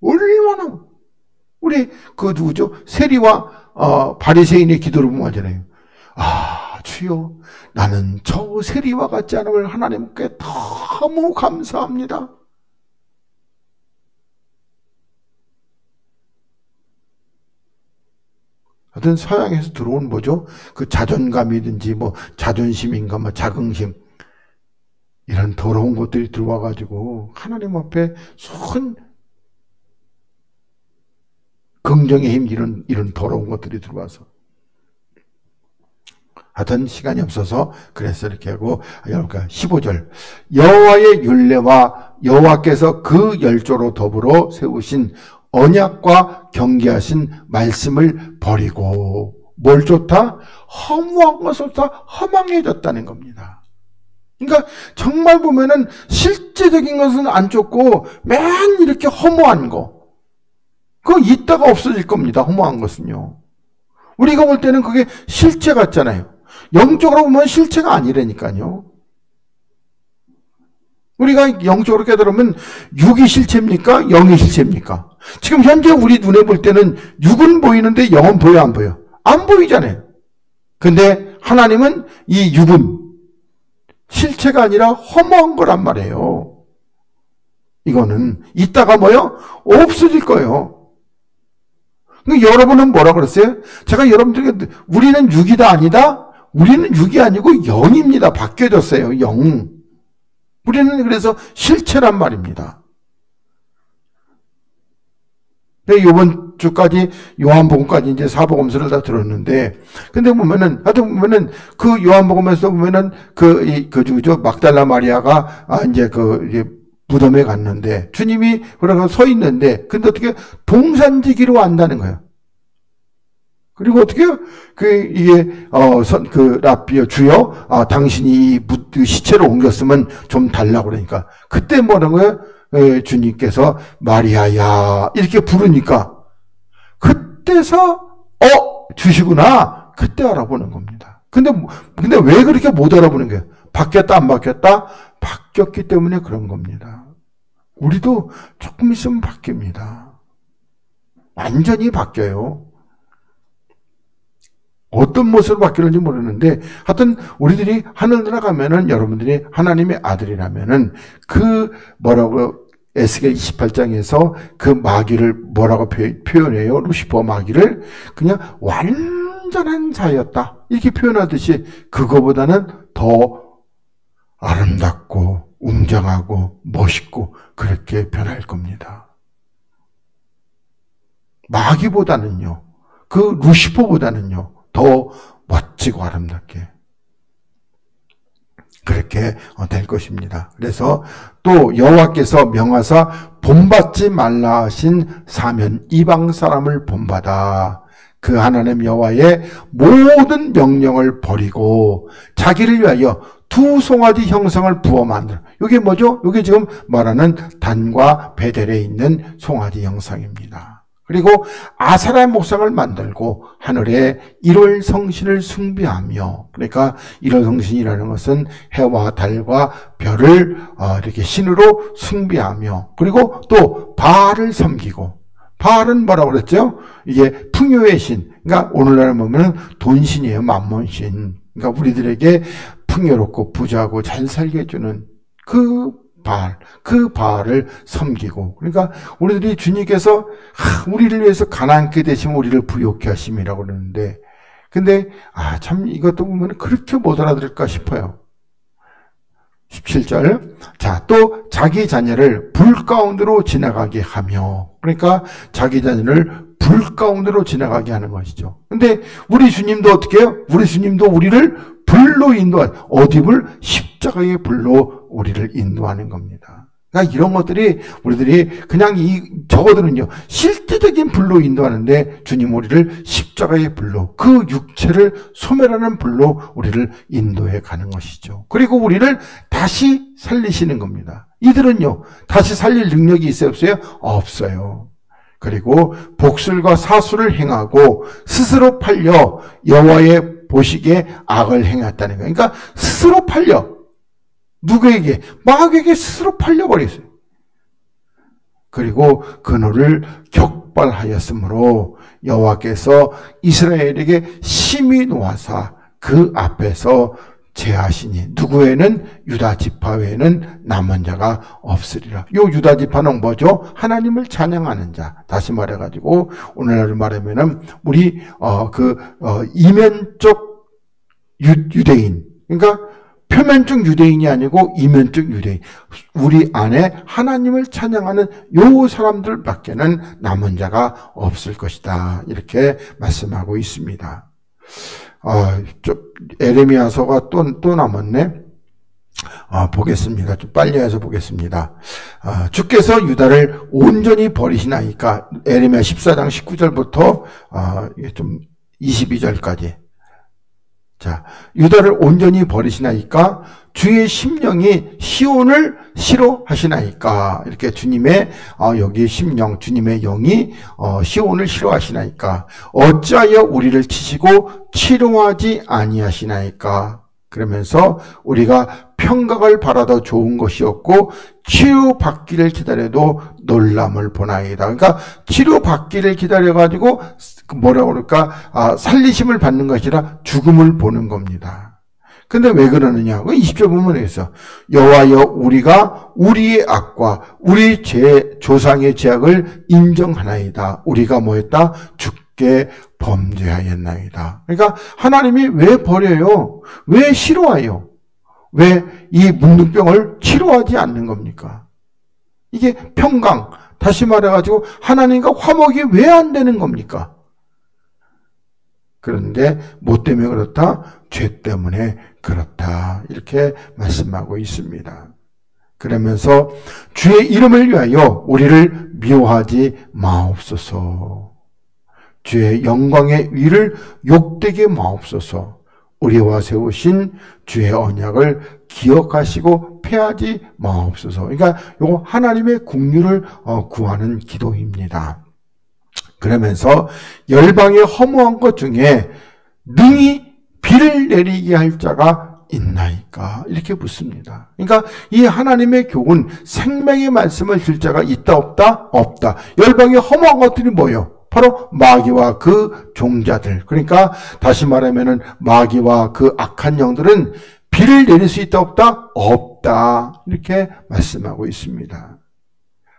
얼마나 우리 그 누구죠? 세리와 바리새인의 기도를 보면 하잖아요. 아, 주여, 나는 저 세리와 같지 않음을 하나님께 너무 감사합니다. 하여튼 서양에서 들어온 뭐죠? 그 자존감이든지 뭐 자존심인가 뭐 자긍심, 이런 더러운 것들이 들어와가지고 하나님 앞에 손 긍정의 힘, 이런 더러운 것들이 들어와서, 하여튼 시간이 없어서 그래서 이렇게 하고, 여러분 15절 여호와의 율례와 여호와께서 그 열조로 더불어 세우신 언약과 경계하신 말씀을 버리고 뭘 쫓다? 허무한 것을 쫓다 허망해졌다는 겁니다. 그러니까 정말 보면은 실제적인 것은 안 쫓고 맨 이렇게 허무한 거, 그거 있다가 없어질 겁니다. 허무한 것은요. 우리가 볼 때는 그게 실체 같잖아요. 영적으로 보면 실체가 아니라니까요. 우리가 영적으로 깨달으면 육이 실체입니까? 영이 실체입니까? 지금 현재 우리 눈에 볼 때는 육은 보이는데 영은 보여 안 보여? 안 보이잖아요. 근데 하나님은 이 육은 실체가 아니라 허무한 거란 말이에요. 이거는 이따가 뭐요? 없어질 거예요. 그러니까 여러분은 뭐라 그랬어요? 제가 여러분들에게 우리는 육이다 아니다? 우리는 육이 아니고 영입니다. 바뀌어졌어요. 영. 우리는 그래서 실체란 말입니다. 이번 주까지 요한복음까지 이제 사복음서를 다 들었는데, 근데 보면은, 하여튼 보면은, 그 요한복음에서 보면은, 누구죠? 막달라 마리아가, 이제 무덤에 갔는데, 주님이 그러고 서 있는데, 근데 어떻게 동산지기로 안다는 거예요. 그리고 어떻게, 라비어, 주여, 당신이 이 시체를 옮겼으면 좀 달라고 그러니까. 그때 뭐라는 거예요? 주님께서 마리아야, 이렇게 부르니까. 그때서, 주시구나. 그때 알아보는 겁니다. 근데 왜 그렇게 못 알아보는 거예요? 바뀌었다, 안 바뀌었다? 바뀌었기 때문에 그런 겁니다. 우리도 조금 있으면 바뀝니다. 완전히 바뀌어요. 어떤 모습으로 바뀌는지 모르는데, 하여튼, 우리들이 하늘나라 가면은, 여러분들이 하나님의 아들이라면은, 에스겔 28장에서 그 마귀를 뭐라고 표현해요? 루시퍼 마귀를 그냥 완전한 자였다. 이렇게 표현하듯이, 그거보다는 더 아름답고, 웅장하고, 멋있고, 그렇게 변할 겁니다. 마귀보다는요, 그 루시퍼보다는요, 더 멋지고 아름답게 그렇게 될 것입니다. 그래서 또 여호와께서 명하사 본받지 말라 하신 사면 이방 사람을 본받아 그 하나님 여호와의 모든 명령을 버리고 자기를 위하여 두 송아지 형상을 부어 만들어. 이게 뭐죠? 이게 지금 말하는 단과 베델에 있는 송아지 형상입니다. 그리고 아사라의 목상을 만들고 하늘에 일월 성신을 숭배하며, 그러니까 일월 성신이라는 것은 해와 달과 별을 이렇게 신으로 숭배하며, 그리고 또 바알을 섬기고, 바알은 뭐라고 그랬죠? 이게 풍요의 신, 그러니까 오늘날 보면 돈신이에요. 만몬신. 그러니까 우리들에게 풍요롭고 부자고 잘 살게 해주는 그 바알을 섬기고, 그러니까 우리들이 주님께서 우리를 위해서 가난케 되시면 우리를 부욕케 하심이라고 그러는데, 근데 참 이것도 보면 그렇게 못 알아들을까 싶어요. 17절. 자, 또 자기 자녀를 불 가운데로 지나가게 하며. 그러니까 자기 자녀를 불 가운데로 지나가게 하는 것이죠. 근데 우리 주님도 어떻게 해요? 우리 주님도 우리를 불로 인도하는, 어디 불? 십자가의 불로 우리를 인도하는 겁니다. 그러니까 이런 것들이 우리들이 그냥 저거들은요, 실제적인 불로 인도하는데 주님 우리를 십자가의 불로, 그 육체를 소멸하는 불로 우리를 인도해 가는 것이죠. 그리고 우리를 다시 살리시는 겁니다. 이들은요, 다시 살릴 능력이 있어요, 없어요? 없어요. 그리고 복술과 사술을 행하고 스스로 팔려 여호와의 보시기에 악을 행했다는 거예요. 그러니까 스스로 팔려. 누구에게? 마귀에게 스스로 팔려버렸어요. 그리고 그노를 격발하였으므로 여호와께서 이스라엘에게 심히 노하사 그 앞에서 제하시니 누구에는 유다 지파 외에는 남은 자가 없으리라. 요 유다 지파는 뭐죠? 하나님을 찬양하는 자. 다시 말해가지고 오늘날 말하면은 우리 이면적 유대인, 그러니까 표면적 유대인이 아니고 이면적 유대인, 우리 안에 하나님을 찬양하는 요 사람들밖에는 남은 자가 없을 것이다. 이렇게 말씀하고 있습니다. 에레미야서가 또 남았네. 보겠습니다. 좀 빨리 해서 보겠습니다. 주께서 유다를 온전히 버리시나이까. 에레미야 14장 19절부터 좀 22절까지. 자, 유다를 온전히 버리시나이까. 주의 심령이 시온을 싫어하시나이까. 이렇게 주님의 여기 심령, 주님의 영이 시온을 싫어하시나이까. 어찌하여 우리를 치시고 치료하지 아니하시나이까. 그러면서 우리가 평강을 바라도 좋은 것이 없고 치료받기를 기다려도 놀람을 보나이다. 그러니까 치료받기를 기다려가지고 뭐라고 그럴까? 살리심을 받는 것이 아니라 죽음을 보는 겁니다. 근데 왜 그러느냐? 20절 보면 되겠어. 여호와여, 우리가 우리의 악과 우리 조상의 죄악을 인정하나이다. 우리가 뭐했다? 죽게 범죄하였나이다. 그러니까 하나님이 왜 버려요? 왜 싫어해요? 왜 이 문둥병을 치료하지 않는 겁니까? 이게 평강, 다시 말해가지고 하나님과 화목이 왜 안 되는 겁니까? 그런데 뭐 때문에 그렇다? 죄 때문에 그렇다. 이렇게 말씀하고 있습니다. 그러면서 주의 이름을 위하여 우리를 미워하지 마옵소서. 주의 영광의 위를 욕되게 마옵소서. 우리와 세우신 주의 언약을 기억하시고 패하지 마옵소서. 그러니까 이거 하나님의 긍휼을 구하는 기도입니다. 그러면서 열방의 허무한 것 중에 능히 비를 내리게 할 자가 있나이까? 이렇게 묻습니다. 그러니까 이 하나님의 교훈, 생명의 말씀을 줄 자가 있다 없다? 없다. 열방의 허무한 것들이 뭐예요? 바로 마귀와 그 종자들. 그러니까 다시 말하면은 마귀와 그 악한 영들은 비를 내릴 수 있다 없다? 없다. 이렇게 말씀하고 있습니다.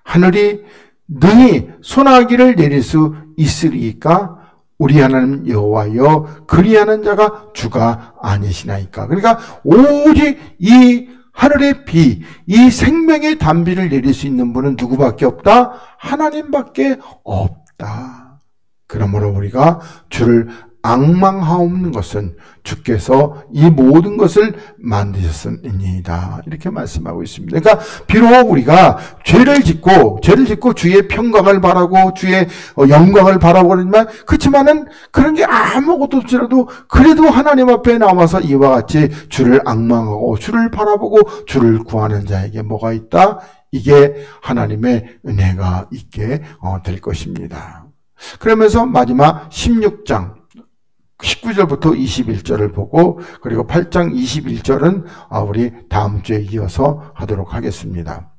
하늘이 능히 소나기를 내릴 수 있으리까? 우리 하나님 여호와여, 그리하는 자가 주가 아니시나이까? 그러니까 오직 이 하늘의 비, 이 생명의 단비를 내릴 수 있는 분은 누구밖에 없다? 하나님밖에 없다. 그러므로 우리가 주를 앙망하옵는 것은 주께서 이 모든 것을 만드셨음이니이다. 이렇게 말씀하고 있습니다. 그러니까 비록 우리가 죄를 짓고 주의 평강을 바라고 주의 영광을 바라고 그러지만, 그렇지만은 그런 게 아무것도 없지라도 그래도 하나님 앞에 나와서 이와 같이 주를 앙망하고 주를 바라보고 주를 구하는 자에게 뭐가 있다? 이게 하나님의 은혜가 있게 될 것입니다. 그러면서 마지막 16장 19절부터 21절을 보고, 그리고 8장 21절은 우리 다음 주에 이어서 하도록 하겠습니다.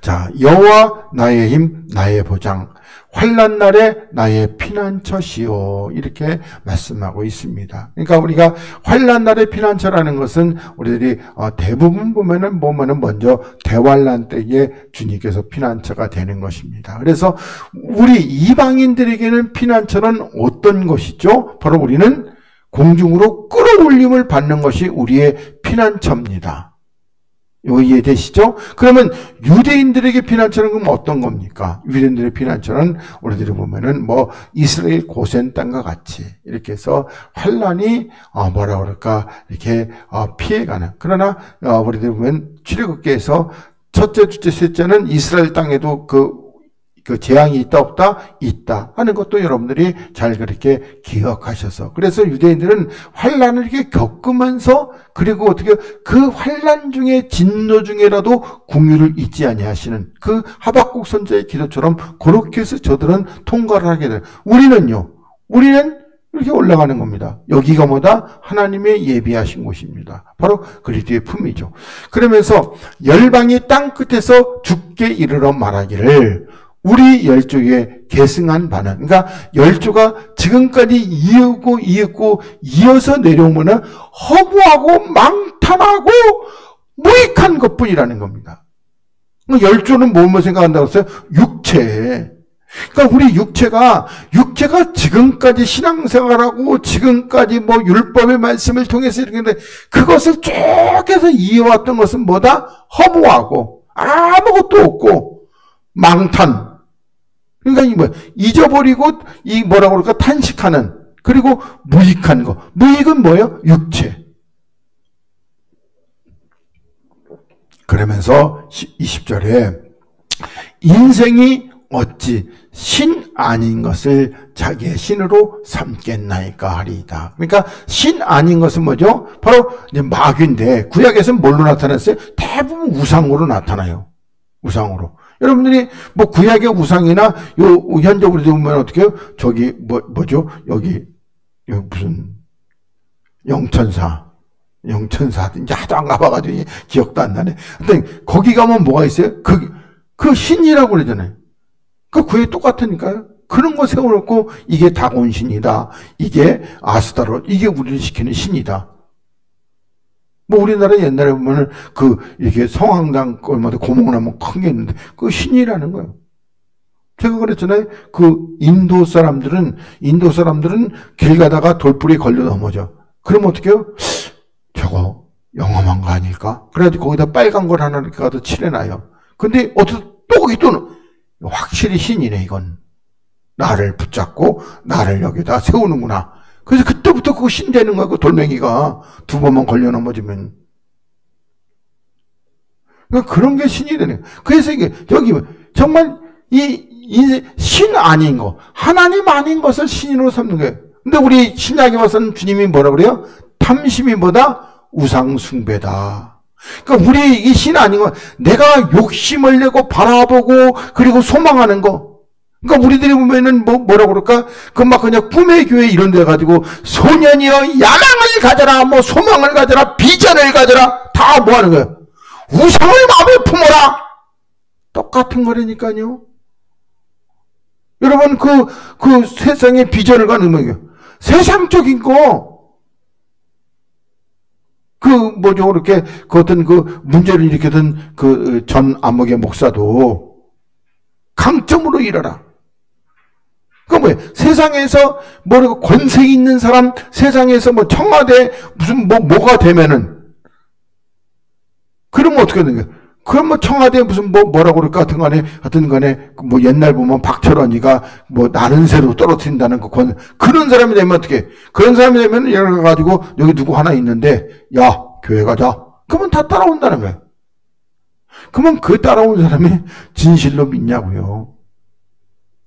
자, 여호와 나의 힘, 나의 보장, 환난 날에 나의 피난처시오. 이렇게 말씀하고 있습니다. 그러니까 우리가 환난 날의 피난처라는 것은 우리들이 대부분 보면은 먼저 대환난 때에 주님께서 피난처가 되는 것입니다. 그래서 우리 이방인들에게는 피난처는 어떤 것이죠? 바로 우리는 공중으로 끌어올림을 받는 것이 우리의 피난처입니다. 이해되시죠? 그러면 유대인들에게 피난처는 그럼 어떤 겁니까? 유대인들의 피난처는 우리들이 보면은 뭐 이스라엘 고센 땅과 같이 이렇게 해서 환란이 뭐라 그럴까 이렇게 피해가는. 그러나 우리들이 보면 출애굽기에서 첫째, 둘째, 셋째는 이스라엘 땅에도 그 재앙이 있다 없다? 있다 하는 것도 여러분들이 잘 그렇게 기억하셔서, 그래서 유대인들은 환란을 이렇게 겪으면서, 그리고 어떻게 그 환란 중에 진노 중에라도 궁유를 잊지 아니하시는 그 하박국 선지자의 기도처럼 그렇게 해서 저들은 통과를 하게 돼요. 우리는 이렇게 올라가는 겁니다. 여기가 뭐다? 하나님의 예비하신 곳입니다. 바로 그리스도의 품이죠. 그러면서 열방이 땅 끝에서 죽게 이르러 말하기를 우리 열조에 계승한 바는, 그러니까 열조가 지금까지 이어서 내려오면은 허무하고 망탄하고 무익한 것뿐이라는 겁니다. 열조는 뭘 생각한다고 했어요? 육체. 그러니까 우리 육체가 지금까지 신앙생활하고 지금까지 뭐 율법의 말씀을 통해서 이렇게 했는데, 그것을 쭉 해서 이어왔던 것은 뭐다? 허무하고 아무것도 없고 망탄. 그러니까 이 잊어버리고 이 뭐라고 그럴까? 탄식하는, 그리고 무익한 거. 무익은 뭐예요? 육체. 그러면서 20절에 인생이 어찌 신 아닌 것을 자기의 신으로 삼겠나이까 하리이다. 그러니까 신 아닌 것은 뭐죠? 바로 이제 마귀인데, 구약에서는 뭘로 나타났어요? 대부분 우상으로 나타나요. 우상으로. 여러분들이 뭐 구약의 우상이나 현재 우리도 보면 어떻게 해요? 저기 뭐죠? 여기 무슨 영천사 이제 하도 안 가봐가지고 기억도 안 나네. 근데 거기 가면 뭐가 있어요? 그 신이라고 그러잖아요. 그 구에 똑같으니까요. 그런 거 세워놓고 이게 다곤 신이다, 이게 아스타롯, 이게 우리를 시키는 신이다. 뭐 우리나라 옛날에 보면은 이렇게 성황당 얼마나 고목나무 큰 게 있는데 그 신이라는 거예요. 제가 그랬잖아요. 인도 사람들은 길 가다가 돌불이 걸려 넘어져. 그럼 어떻게 해요? 저거 영험한 거 아닐까? 그래가지고 거기다 빨간 걸 하나 이렇게 가서 칠해놔요. 근데 거기 또는 확실히 신이네, 이건. 나를 붙잡고 나를 여기다 세우는구나. 그래서 그때부터 그거 신 되는 거야, 그 돌멩이가. 두 번만 걸려 넘어지면. 그러니까 그런 게 신이 되는 거야. 그래서 이게, 여기, 정말, 신 아닌 거, 하나님 아닌 것을 신으로 삼는 거예요. 근데 우리 신약에 와서는 주님이 뭐라 그래요? 탐심이 뭐다? 우상숭배다. 그러니까 우리 이 신 아닌 거, 내가 욕심을 내고 바라보고, 그리고 소망하는 거. 그러니까 우리들이 보면은 뭐라고 그럴까? 그냥 꿈의 교회 이런 데 가지고 소년이여 야망을 가져라, 뭐 소망을 가져라, 비전을 가져라, 다 뭐 하는 거예요? 우상을 마음에 품어라! 똑같은 거라니까요. 여러분, 그 세상의 비전을 가는 거예요. 세상적인 거. 그렇게, 어떤 문제를 일으켰던 전 암흑의 목사도 강점으로 일하라. 뭐예요? 세상에서 권세 있는 사람, 세상에서 청와대 무슨 뭐가 되면은, 그러면 어떻게 되는 거예요? 그럼 청와대 무슨 뭐라고 그럴까? 하여튼 간에, 옛날 보면 박철원이가 나는 새로 떨어뜨린다는 그런 사람이 되면 어떻게? 그런 사람이 되면 예를 가지고 여기 누구 하나 있는데, 야, 교회 가자. 그러면 다 따라온다는 거예요. 그러면 그 따라온 사람이 진실로 믿냐고요.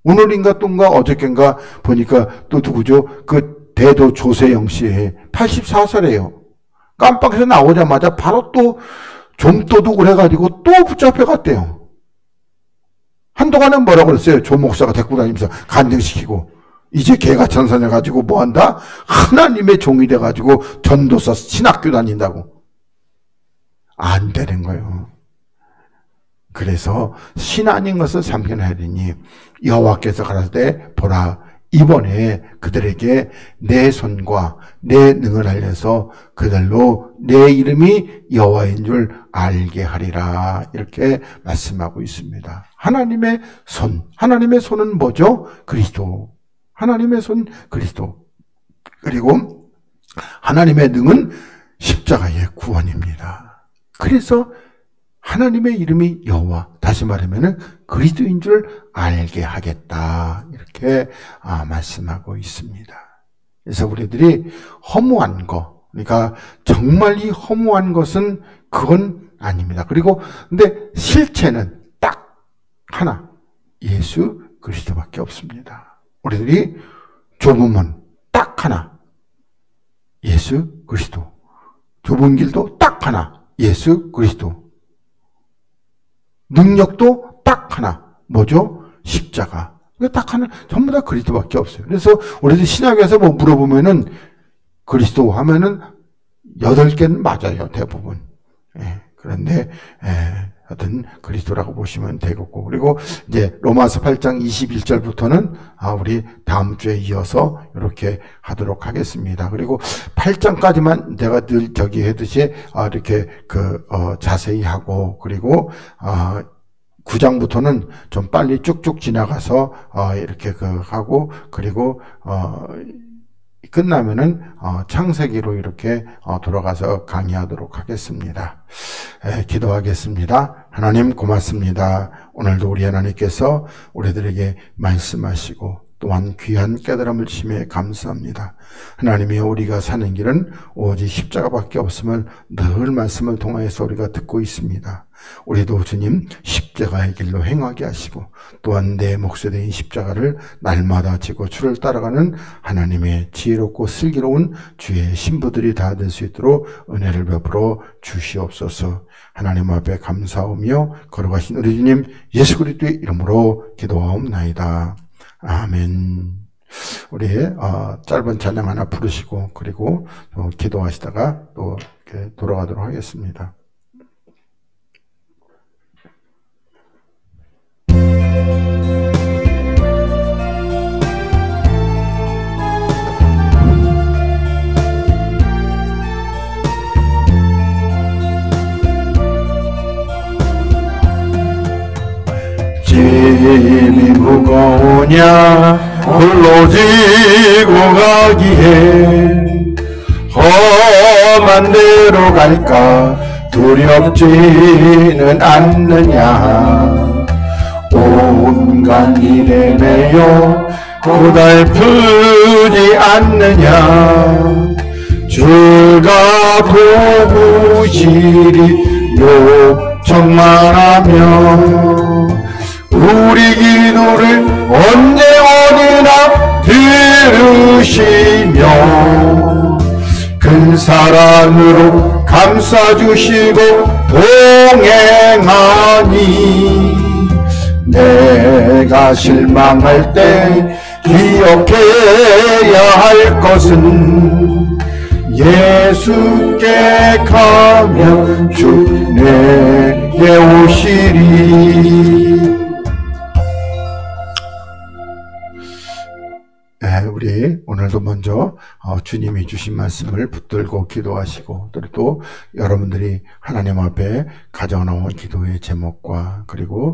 오늘인가 똥가 어저께인가 보니까 또 누구죠? 대도 조세영 씨 84살이에요. 깜빡해서 나오자마자 바로 또 좀도둑을 해가지고 또 붙잡혀 갔대요. 한동안은 뭐라고 그랬어요? 조 목사가 데리고 다니면서 간증시키고, 이제 개가 전선해가지고 뭐한다? 하나님의 종이 돼가지고 전도서 신학교 다닌다고. 안 되는 거예요. 그래서 신 아닌 것을 삼켜놔야 되니 여호와께서 가라사대 보라, 이번에 그들에게 내 손과 내 능을 알려서 그들로 내 이름이 여호와인 줄 알게 하리라, 이렇게 말씀하고 있습니다. 하나님의 손은 뭐죠? 그리스도. 하나님의 손 그리스도. 그리고 하나님의 능은 십자가의 구원입니다. 그래서 하나님의 이름이 여호와, 다시 말하면은 그리스도인 줄 알게 하겠다, 이렇게 말씀하고 있습니다. 그래서 우리들이 허무한 거, 그러니까 정말 이 허무한 것은 그건 아닙니다. 그리고 근데 실체는 딱 하나, 예수 그리스도밖에 없습니다. 우리들이 좁은 문 딱 하나, 예수 그리스도. 좁은 길도 딱 하나, 예수 그리스도. 능력도 딱 하나, 뭐죠? 십자가. 딱 하나, 전부 다 그리스도밖에 없어요. 그래서 우리들 신약에서 뭐 물어보면은 그리스도 하면은 8개는 맞아요, 대부분. 그런데 하여튼 그리스도라고 보시면 되겠고, 그리고 이제 로마서 8장 21절부터는 우리 다음 주에 이어서 이렇게 하도록 하겠습니다. 그리고 8장까지만 내가 늘 저기 해듯이 이렇게 자세히 하고, 그리고 9장부터는 좀 빨리 쭉쭉 지나가서 이렇게 하고, 그리고 끝나면은 창세기로 이렇게 돌아가서 강의하도록 하겠습니다. 기도하겠습니다. 하나님 고맙습니다. 오늘도 우리 하나님께서 우리들에게 말씀하시고 또한 귀한 깨달음을 주심에 감사합니다. 하나님이 우리가 사는 길은 오직 십자가밖에 없음을 늘 말씀을 통하여서 우리가 듣고 있습니다. 우리도 주님 십자가의 길로 행하게 하시고, 또한 내 몫에 대인 십자가를 날마다 지고 주를 따라가는 하나님의 지혜롭고 슬기로운 주의 신부들이 다 될 수 있도록 은혜를 베풀어 주시옵소서. 하나님 앞에 감사하며 걸어가신 우리 주님 예수 그리스도의 이름으로 기도하옵나이다. 아멘. 우리 짧은 찬양 하나 부르시고, 그리고 기도하시다가 또 이렇게 돌아가도록 하겠습니다. 짐이 무거우냐 홀로 지고 가기에 험한 데로 갈까 두렵지는 않느냐. 온갖 일에 매여 고달프지 않느냐. 주가 도우시리 요청만 하며 우리 기도를 언제 어디나 들으시며 큰 사랑으로 감싸주시고 동행하니 내가 실망할 때 기억해야 할 것은 예수께 가면 주 내게 오시리. 우리 오늘도 먼저 주님이 주신 말씀을 붙들고 기도하시고, 또 여러분들이 하나님 앞에 가져나온 기도의 제목과 그리고